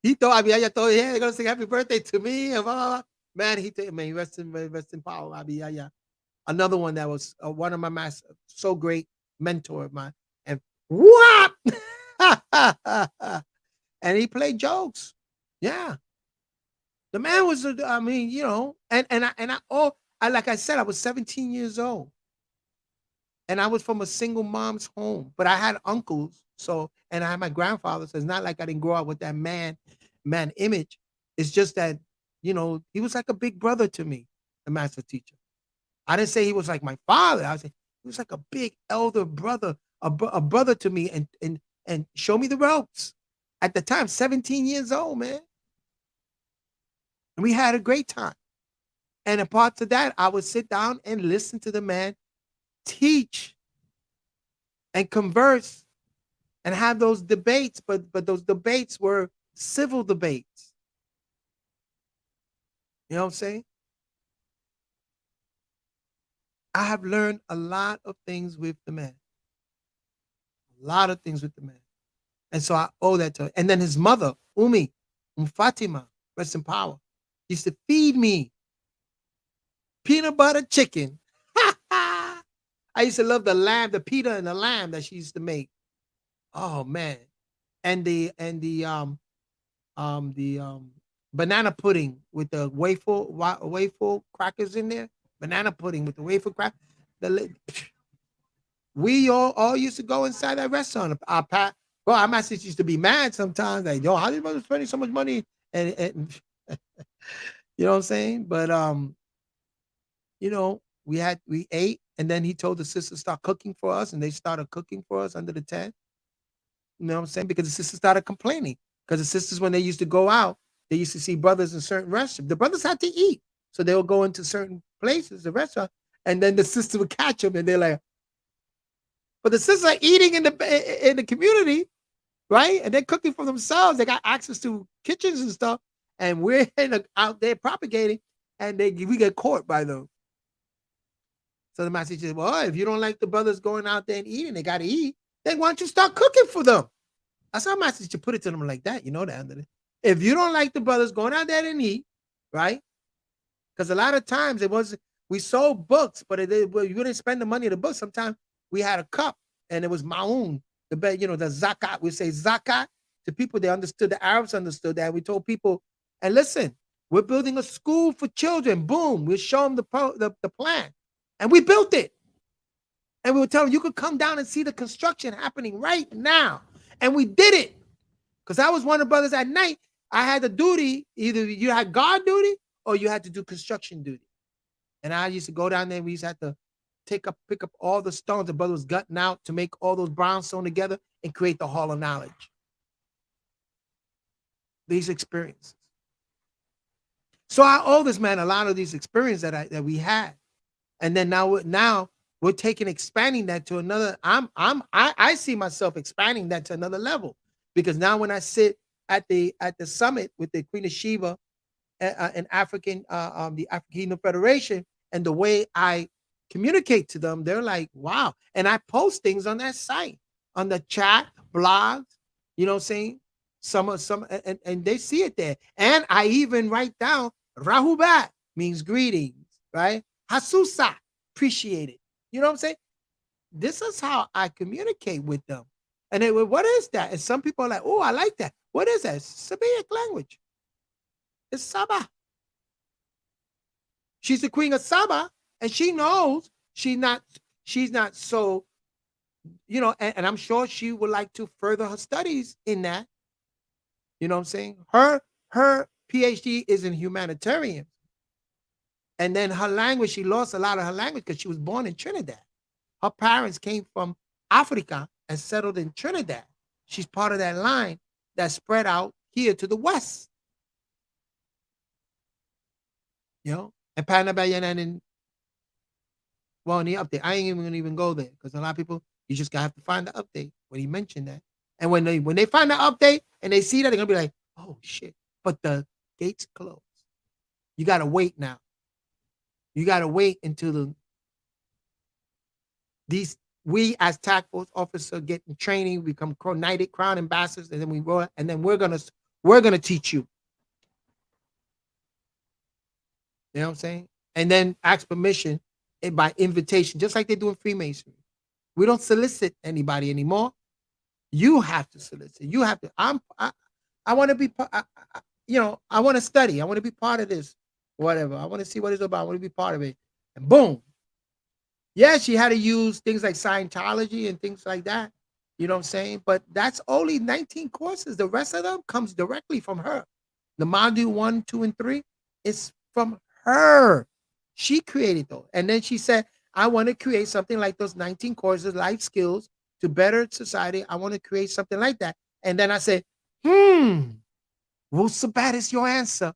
Speaker 1: He thought Abi Yaya thought, "Yeah, they're gonna sing happy birthday to me," and blah, blah, blah. Man, rest in power, Abi Yaya. Another one that was one of my so great mentor of mine, and what? And he played jokes. Yeah, the man was. I mean, I like I said, I was 17 years old, and I was from a single mom's home, but I had uncles. So, and I had my grandfather. So it's not like I didn't grow up with that man image. It's just that he was like a big brother to me, the master teacher. I didn't say he was like my father. I was saying he was like a big elder brother, a brother to me, and show me the ropes. At the time, 17 years old, man. And we had a great time. And apart to that, I would sit down and listen to the man teach and converse and have those debates, but those debates were civil debates. You know what I'm saying? I have learned a lot of things with the man. A lot of things with the man. And so I owe that to him. And then his mother, Fatima, rest in power, used to feed me peanut butter chicken. I used to love the pita and the lamb that she used to make. Oh man. And the banana pudding with the waffle crackers in there. Banana pudding with the waffle crack. We all used to go inside that restaurant. Well, our masters used to be mad sometimes. Like, yo, how did you spending so much money? And you know what I'm saying? But we ate, and then he told the sisters to start cooking for us, and they started cooking for us under the tent. You know what I'm saying? Because the sisters started complaining. Because the sisters, when they used to go out, they used to see brothers in certain restaurants. The brothers had to eat. So they would go into certain places, the restaurant, and then the sisters would catch them, and they're like, but the sisters are eating in the community, right? And they're cooking for themselves. They got access to kitchens and stuff, and we're out there propagating, and we get caught by them. So the master said, "Well, if you don't like the brothers going out there and eating, they got to eat. Then why don't you start cooking for them?" That's how master teacher put it to them like that. You know that. If you don't like the brothers going out there and eat, right? Because a lot of times it was we sold books, but well, you didn't spend the money of the book. Sometimes we had a cup and it was maun, the bed, the zakat. We say zakat to people. They understood. The Arabs understood that. We told people, and listen, we're building a school for children. Boom, we show them the plan, and we built it. And we would tell them you could come down and see the construction happening right now, and we did it. Because I was one of the brothers at night. I had the duty, either you had guard duty or you had to do construction duty. And I used to go down there. We used to have to pick up all the stones the brother was gutting out to make all those brownstone together and create the Hall of Knowledge. These experiences. So I owe this man a lot of these experiences that we had. And then now we're expanding that to another. I see myself expanding that to another level, because now when I sit at the summit with the Queen of Sheba and the African Federation, and the way I communicate to them, they're like, wow. And I post things on that site, on the chat, blogs, you know what I'm saying? And they see it there. And I even write down Rahubat means greetings, right? Hasusa, appreciate it. You know what I'm saying? This is how I communicate with them. And they were, what is that? And some people are like, oh, I like that. What is that? It's Sabaean language. It's Saba. She's the queen of Saba, and she knows she's not so, and I'm sure she would like to further her studies in that. You know what I'm saying? Her PhD is in humanitarian. And then her language, she lost a lot of her language because she was born in Trinidad. Her parents came from Africa and settled in Trinidad. She's part of that line that spread out here to the west. And Panabayan and well, in the update, I ain't even gonna even go there because a lot of people, you just gotta have to find the update when he mentioned that. And when they find the update and they see that, they're gonna be like, oh shit. But the gates closed. You gotta wait now. You gotta wait until we as task force officers get in training, become knighted crown ambassadors, and then we're gonna teach you. You know what I'm saying? And then ask permission by invitation, just like they do in Freemasonry. We don't solicit anybody anymore. You have to solicit. You have to. I want to be. I want to study. I want to be part of this. Whatever. I want to see what it's about. I want to be part of it. And boom. Yeah, she had to use things like Scientology and things like that. You know what I'm saying? But that's only 19 courses. The rest of them comes directly from her. The module 1, 2, and 3 is from her. She created those. And then she said, I want to create something like those 19 courses, life skills to better society. I want to create something like that. And then I said, Wusabat is your answer.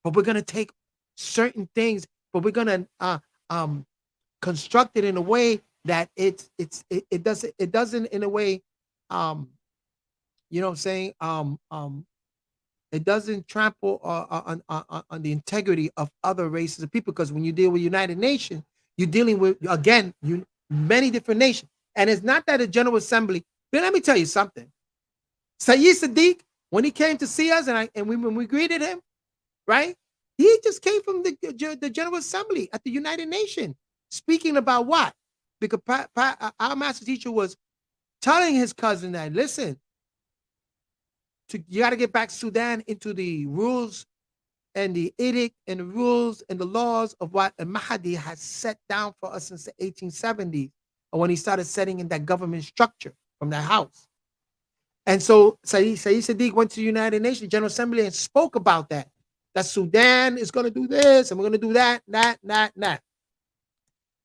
Speaker 1: But we're going to take certain things, but we're going to construct it in a way that it doesn't in a way, you know what I'm saying? It doesn't trample on the integrity of other races of people, because when you deal with United Nations, you're dealing with, again, many different nations. And it's not that a General Assembly, but let me tell you something. Sayyid Sadiq, when he came to see us when we greeted him, right? He just came from the General Assembly at the United Nations, speaking about what? Because our master teacher was telling his cousin that, listen, you got to get back Sudan into the rules and the edict and the rules and the laws of what Mahdi has set down for us since the 1870s, or when he started setting in that government structure from that house. And so Sayyid Sadiq went to the United Nations General Assembly and spoke about that Sudan is going to do this and we're going to do that.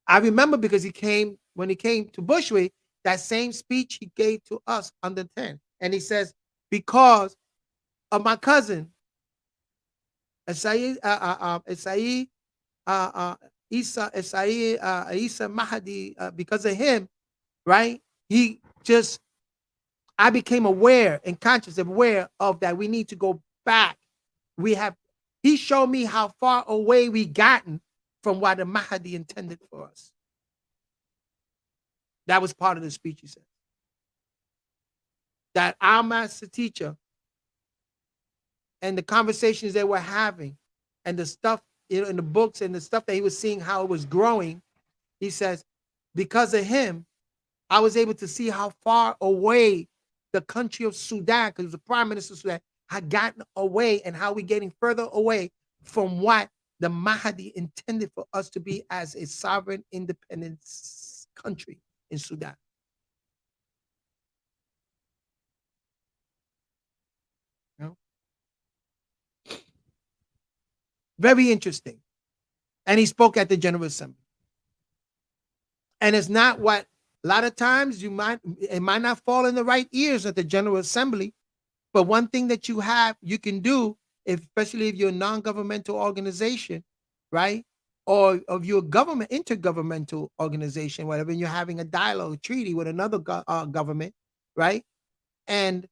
Speaker 1: I remember because when he came to Bushwick, that same speech he gave to us under 10. And he says, because of my cousin, Isa Mahdi, because of him, right? I became aware and conscious and aware of that. We need to go back. He showed me how far away we gotten from what the Mahdi intended for us. That was part of the speech, he said. That our master teacher and the conversations they were having and the stuff, in the books and the stuff that he was seeing how it was growing, he says, because of him, I was able to see how far away the country of Sudan, because the prime minister of Sudan, had gotten away, and how we're getting further away from what the Mahdi intended for us to be as a sovereign, independent country in Sudan. You know? Very interesting. And he spoke at the General Assembly. And it's not what a lot of times it might not fall in the right ears at the General Assembly. But one thing that you can do, especially if you're a non-governmental organization, right? Or if you're a government, intergovernmental organization, whatever, and you're having a dialogue, treaty with another government, right? And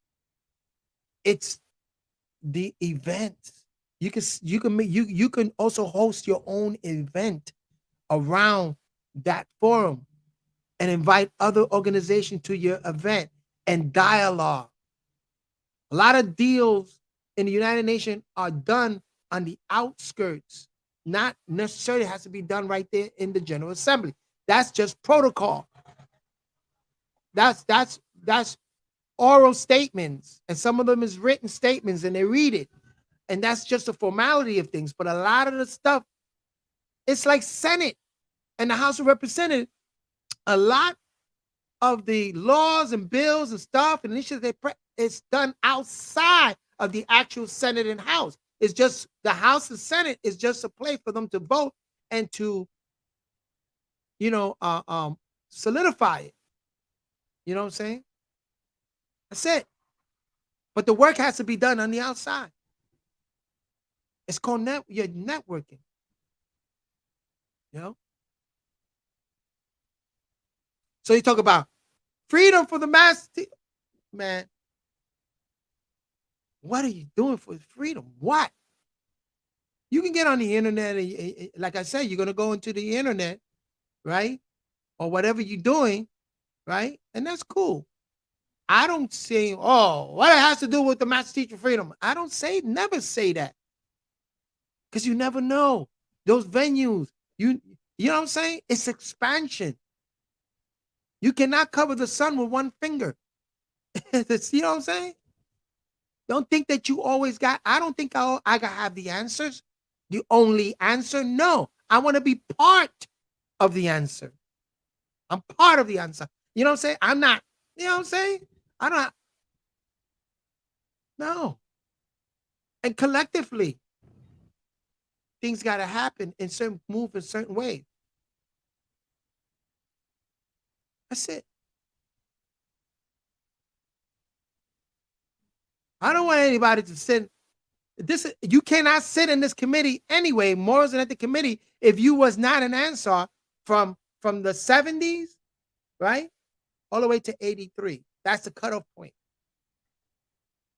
Speaker 1: it's the event. You can also host your own event around that forum and invite other organizations to your event and dialogue. A lot of deals in the United Nations are done on the outskirts, not necessarily has to be done right there in the General Assembly. That's just protocol. That's oral statements, and some of them is written statements, and they read it, and that's just a formality of things. But a lot of the stuff, it's like Senate and the House of Representatives. A lot of the laws and bills and stuff and initiatives it's done outside of the actual Senate and House. It's just the House and Senate is just a place for them to vote and to, you know, solidify it. You know what I'm saying? That's it. But the work has to be done on the outside. It's called your networking. You know. So you talk about freedom for the mass, man. What are you doing for freedom? What? You can get on the internet, and like I said, you're gonna go into the internet, right? Or whatever you're doing, right? And that's cool. I don't say, oh, what it has to do with the master teacher freedom. I don't never say that. Because you never know. Those venues, you know what I'm saying? It's expansion. You cannot cover the sun with one finger. You know what I'm saying? Don't think that you always I don't think I gotta have the answers. The only answer. No. I want to be part of the answer. I'm part of the answer. You know what I'm saying? I'm not, you know what I'm saying? I don't, no. And collectively, things got to happen in move in certain ways. That's it. I don't want anybody to sit. You cannot sit in this committee anyway, morals and ethics committee, if you was not an Ansar from the 70s, right? All the way to 83. That's the cutoff point.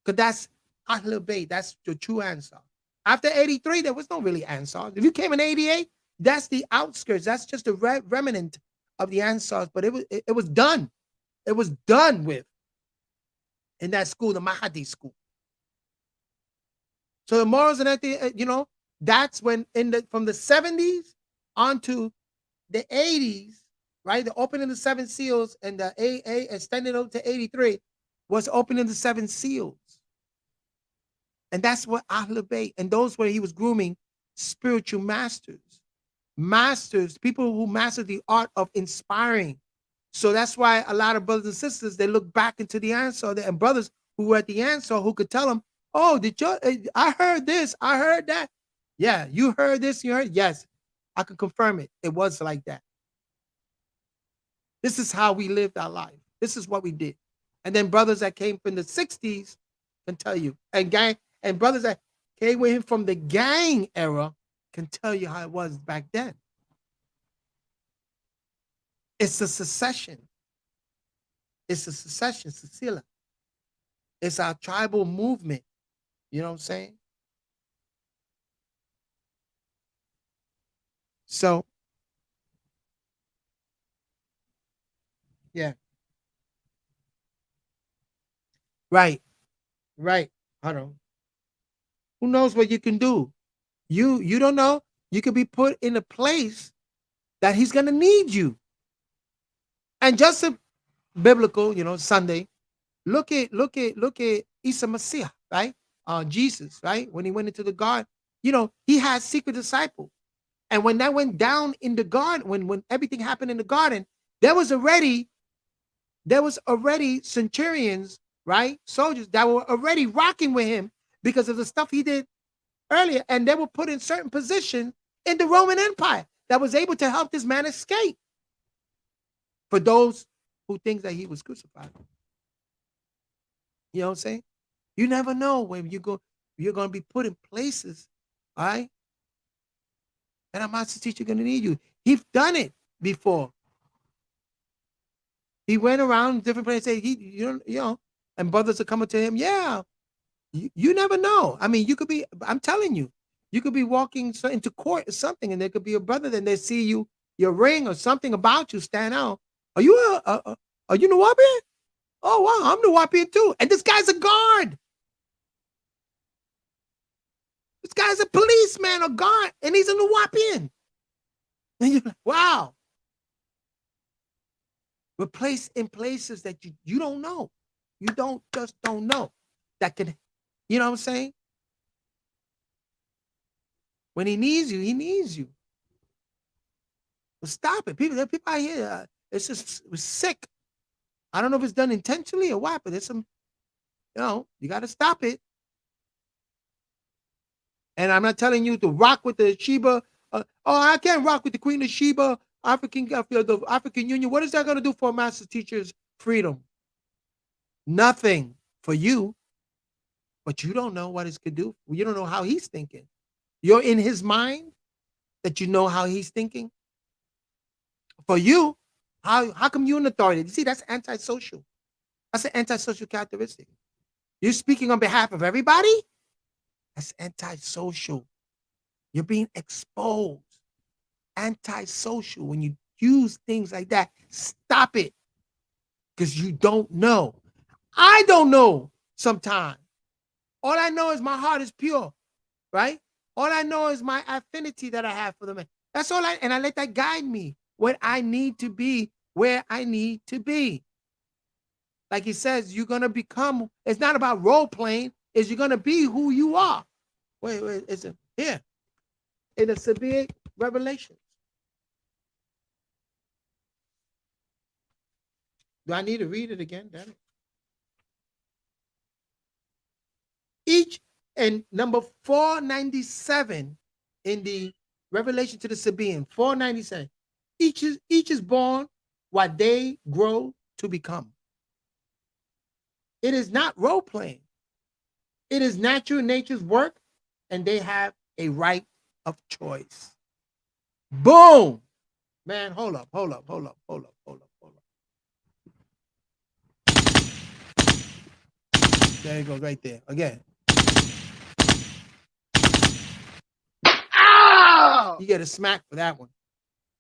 Speaker 1: Because that's Ahlul Bayt. That's the true Ansar. After 83, there was no really Ansars. If you came in 88, that's the outskirts. That's just a remnant of the Ansars. But it was done. It was done with in that school, the Mahdi school. So the morals and ethics, that's when from the 70s on to the 80s, right? The opening of the seven seals and the AA extended up to 83 was opening the seven seals. And that's what Ahlul Bayt, and those where he was grooming spiritual masters, people who master the art of inspiring. So that's why a lot of brothers and sisters, they look back into the answer, and brothers who were at the answer who could tell them, oh, I heard this, I heard that. Yeah, you heard this, you heard, yes, I can confirm it. It was like that. This is how we lived our life. This is what we did. And then brothers that came from the 60s can tell you, and brothers that came with him from the gang era can tell you how it was back then. It's a secession. It's a secession, Cecilia. It's our tribal movement. You know what I'm saying? So, yeah. Right. Right. Hold on. Who knows what you can do? You don't know. You could be put in a place that he's gonna need you. And just a biblical, Sunday. Look at Isa Messiah, right? Jesus, right? When he went into the garden, he had secret disciples. And when that went down in the garden, when everything happened in the garden, there was already centurions, right? Soldiers that were already rocking with him because of the stuff he did earlier, and they were put in certain positions in the Roman Empire that was able to help this man escape. For those who think that he was crucified, you know what I'm saying? You never know when you're going to be put in places, all right? And a master teacher going to need you. He's done it before. He went around different places. And brothers are coming to him. Yeah, you never know. I mean, I'm telling you, you could be walking into court or something, and there could be a brother, then they see your ring or something about you stand out. Are you are you Nawapian? Oh, wow, I'm Nawapian too. And this guy's a guard. This guy's a policeman or guard, and he's a Nawapian. And you're like, wow. We're placed in places that you don't know. You don't know. That could, you know what I'm saying? When he needs you, he needs you. But stop it. People out here, it's just sick. I don't know if it's done intentionally or what, but there's some, you got to stop it. And I'm not telling you to rock with the Sheba. I can't rock with the Queen of Sheba, the African Union. What is that going to do for a master teacher's freedom? Nothing for you. But you don't know what it could do. You don't know how he's thinking. You're in his mind that you know how he's thinking. For you, how come you're an authority? You see, that's antisocial. That's an antisocial characteristic. You're speaking on behalf of everybody? That's antisocial. You're being exposed. Antisocial. When you use things like that, stop it. Because you don't know. I don't know sometimes. All I know is my heart is pure, right? All I know is my affinity that I have for the man. That's all and I let that guide me when I need to be where I need to be. Like he says, you're going to become, it's not about role playing, it's you're going to be who you are. Wait, it's here. In the severe revelations. Do I need to read it again? Damn it. Each and number 497 in the Revelation to the Sabaean, 497. Each is born what they grow to become. It is not role playing. It is natural nature's work, and they have a right of choice. Boom! Man, hold up. There it goes right there. Again. Ow! You get a smack for that one.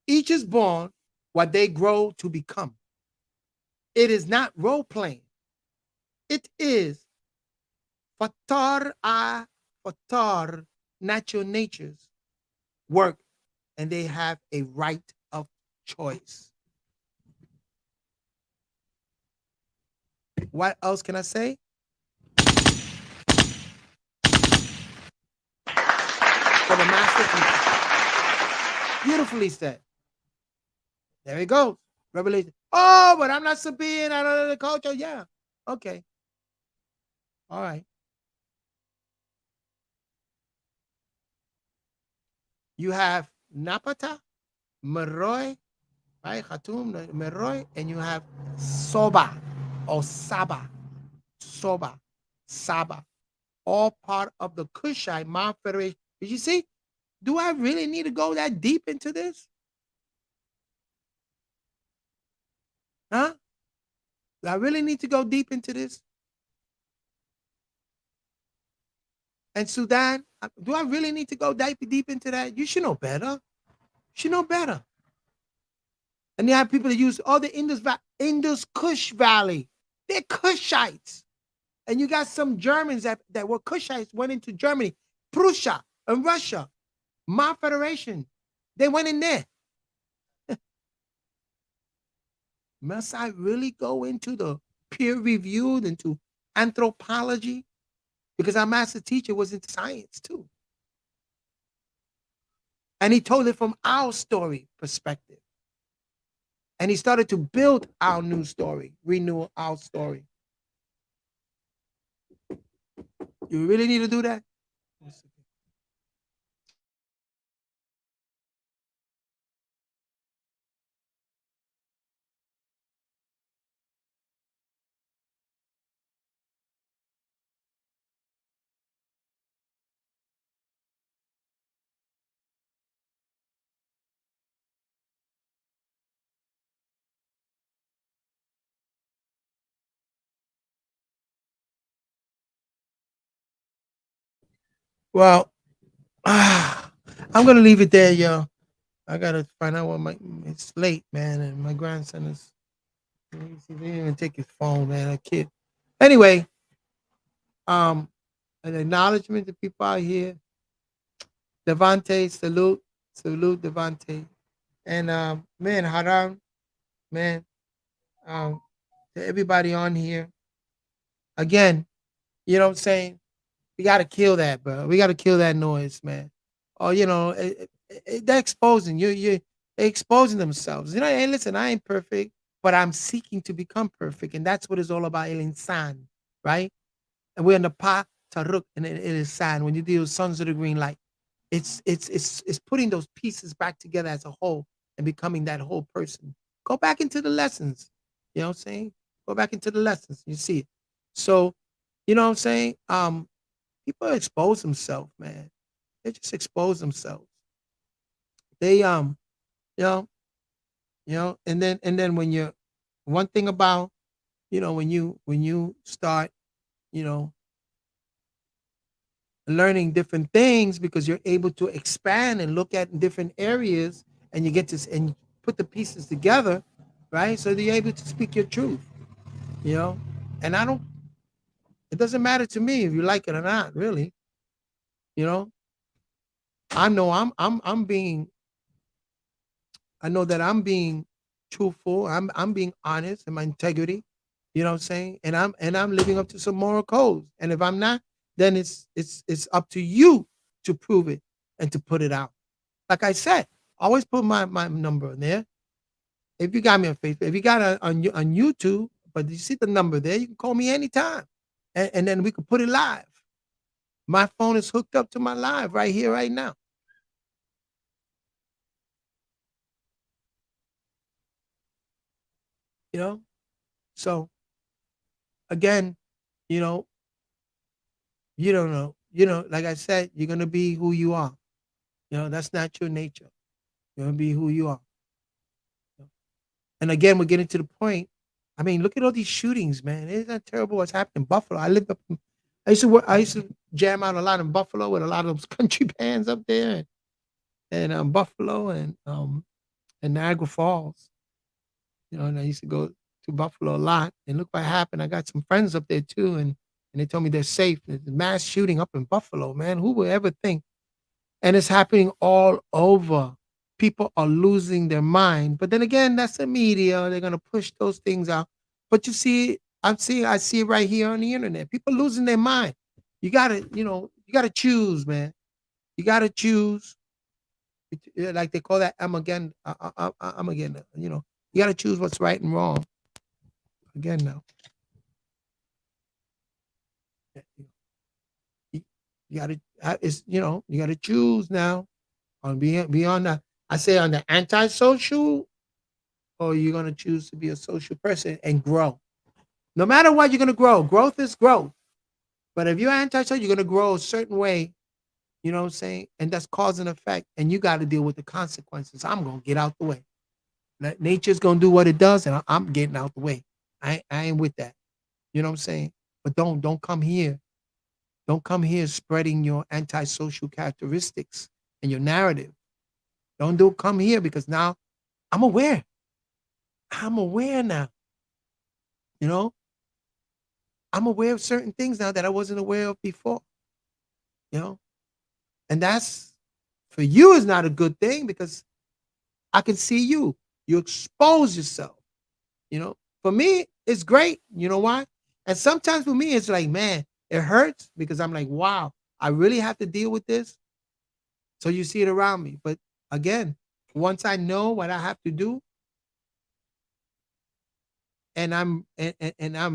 Speaker 1: Each is born what they grow to become. It is not role playing. It is fatar natural nature's work, and they have a right of choice. What else can I say? For the master teacher. Beautifully said. There he goes. Revelation. Oh, but I'm not Sabaean. I don't know the culture. Yeah. Okay. All right. You have Napata, Meroy, right? Khatum, Meroy, and you have Soba or Saba. Soba, Saba. All part of the Kushite Mount Federation. Did you see? Do I really need to go that deep into this? Huh? Do I really need to go deep into this? And Sudan, do I really need to go deep into that? You should know better. You should know better. And you have people that use all the Indus Kush Valley. They're Kushites. And you got some Germans that were Kushites, went into Germany. Prussia and Russia, my federation, they went in there. Must I really go into the peer reviewed, into anthropology? Because our master teacher was into science too. And he told it from our story perspective. And he started to build our new story, renew our story. You really need to do that? Well, I'm gonna leave it there, yo. I gotta find out what my it's late, man, and my grandson is he didn't even take his phone, man. A kid. Anyway, um, an acknowledgement to people out here. Devante, salute, salute, Devante, and man, Haram, man, um, to everybody on here. Again, you know what I'm saying? We gotta kill that, bro. We gotta kill that noise, man. Or they're exposing you. They're exposing themselves. You know, hey, listen, I ain't perfect, but I'm seeking to become perfect, and that's what it's all about. El insan, right? And we're in the pa taruk, and it is san. When you deal with sons of the green light, it's putting those pieces back together as a whole and becoming that whole person. Go back into the lessons. You know what I'm saying? Go back into the lessons. You see it. So, you know what I'm saying? People expose themselves, man. They just expose themselves. They you know, and then when you one thing about, when you start, you know, learning different things because you're able to expand and look at different areas and you get to and put the pieces together, right? So that you're able to speak your truth, you know. And I don't it doesn't matter to me if you like it or not, really. You know, I know I know that I'm being truthful. I'm being honest in my integrity. You know what I'm saying? And I'm living up to some moral codes. And if I'm not, then it's up to you to prove it and to put it out. Like I said, always put my number in there. If you got me on Facebook, if you got it on YouTube, but you see the number there, you can call me anytime, and then we can put it live. My phone is hooked up to my live right here, right now. You know, so again, you know, you don't know. Like I said, you're gonna be who you are. That's not your nature. You're gonna be who you are. And again, we're getting to the point. I mean, look at all these shootings, man. Isn't that terrible what's happening in Buffalo? I used to work, I used to jam out a lot in Buffalo with a lot of those country bands up there and Buffalo and Niagara Falls. And I used to go to Buffalo a lot. And look what happened. I got some friends up there too, and they told me they're safe. There's a mass shooting up in Buffalo, man. Who would ever think? And it's happening all over. People are losing their mind. But then again, that's the media. They're gonna push those things out. But you see, I see it right here on the internet. People losing their mind. You gotta choose, man. You gotta choose. Like they call that I'm again, I'm again. You gotta choose what's right and wrong. Again now. You, you gotta you gotta choose now on beyond that. I say on the antisocial, or you're gonna choose to be a social person and grow. No matter what, you're gonna grow. Growth is growth. But if you're antisocial, you're gonna grow a certain way. You know what I'm saying? And that's cause and effect. And you got to deal with the consequences. I'm gonna get out the way. Nature's gonna do what it does, and I'm getting out the way. I ain't with that. You know what I'm saying? But don't come here. Don't come here spreading your antisocial characteristics and your narrative. Don't come here because now I'm aware. I'm aware now. You know, I'm aware of certain things now that I wasn't aware of before. You know, And that's for you is not a good thing because I can see you. You expose yourself. You know, for me, it's great. You know why? And sometimes for me, it's like, man, it hurts because I'm like, wow, I really have to deal with this. So you see it around me. But again, once I know what I have to do and I'm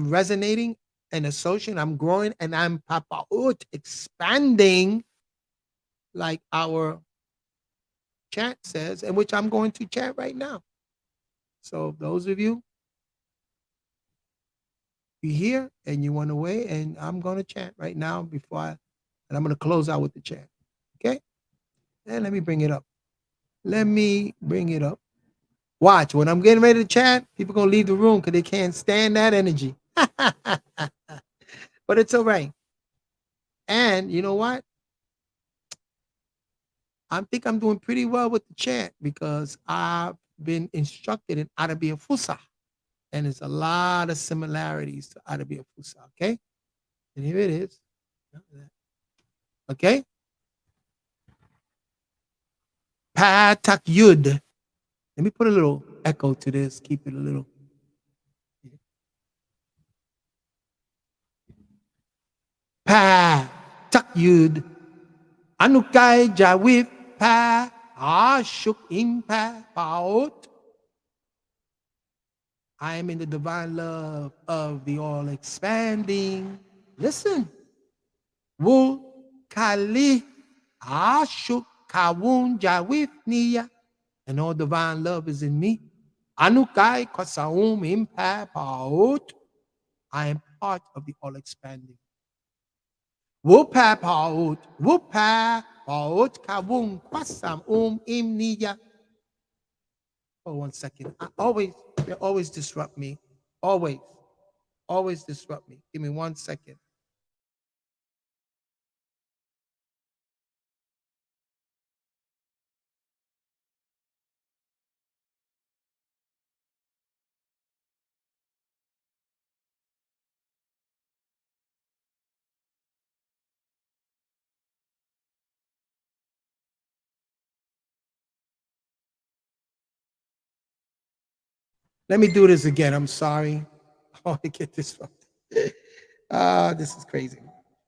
Speaker 1: resonating and associating, I'm growing and I'm papaut expanding like our chat says, and which I'm going to chat right now. So those of you here and you want to weigh, and I'm going to chant right now and I'm going to close out with the chant. Okay? And let me bring it up. Let me bring it up. Watch, when I'm getting ready to chant, people going to leave the room because they can't stand that energy. But it's all right. And you know what? I think I'm doing pretty well with the chant because I've been instructed in how to be a fusa. And there's a lot of similarities to how to be a fusa. Okay? And here it is. Okay? Patak Yud. Let me put a little echo to this. Keep it a little. Patak Yud. Anukai Jawif Pa Ashuk Impa Paot. I am in the divine love of the all expanding. Listen. Wu Kali Ashuk Kawun Jawif Niya. And all divine love is in me. Anukai Kasaum Impa Paot. I am part of the all expanding. Wupa Paot. Wupa Paot Kawun Kwasam Imniya. Oh, 1 second. They always disrupt me. Always. Always disrupt me. Give me 1 second. Let me do this again. I'm sorry. I want to get this from. This is crazy.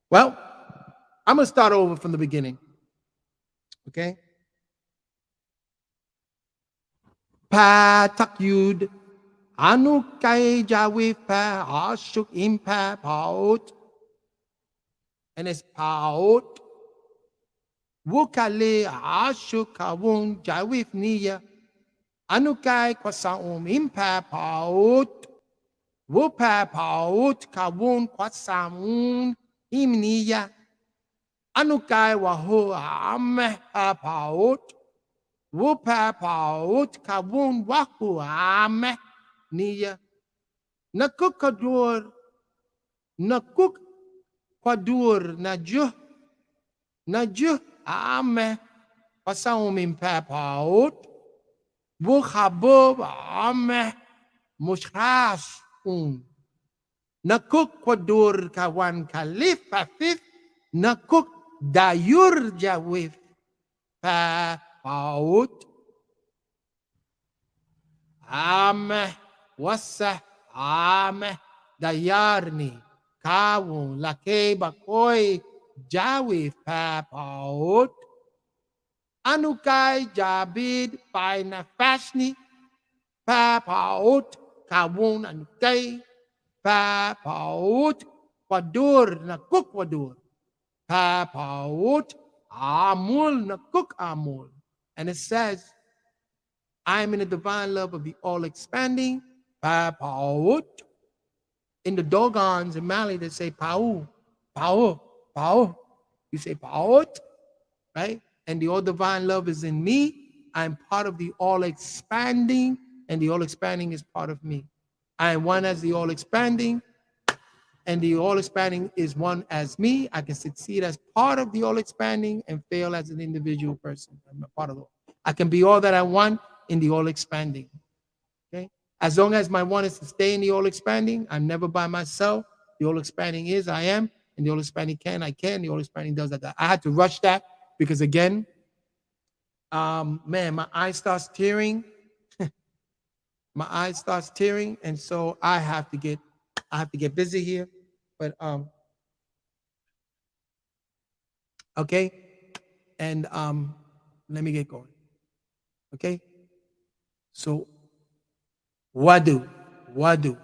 Speaker 1: Well, I'm gonna start over from the beginning. Okay. Pa tak yud anu kai jawif pa ashuk impa paut, and it's paut wukale ashuk kawun jawif niya anu kai kwasaum impa paut wupa paut kawun kwasamun imniya anu kai wahu ameh paut wupa paut kawun wahu ameh niya nakuk kadur nakuk kwadur najuh ame pasaum impapaut bukhabub ame mushras nakuk kwadur kawan kalif afif nakuk dayur jawif pa paut ame wasa ame dayarni kawun lake bakoy jawi papaut anukai jabid paina fashni papaut kawun anukai papaut wadur nakuk wadur papaut amul nakuk amul. And it says, I am in the divine love of the all expanding papaut. In the Dogons in Mali, they say Pau, Pau, Pau. You say Paut, right? And the all divine love is in me. I'm part of the all expanding, and the all expanding is part of me. I am one as the all expanding, and the all expanding is one as me. I can succeed as part of the all expanding and fail as an individual person. I'm a part of it. I can be all that I want in the all expanding. Okay. As long as my one is to stay in the all expanding, I'm never by myself. The all expanding is I am, and the all expanding can, I can, the all expanding does that. I had to rush that because again, man, my eye starts tearing. My eye starts tearing, and so I have to get busy here. But okay, and let me get going. Okay, so wadu, wadu.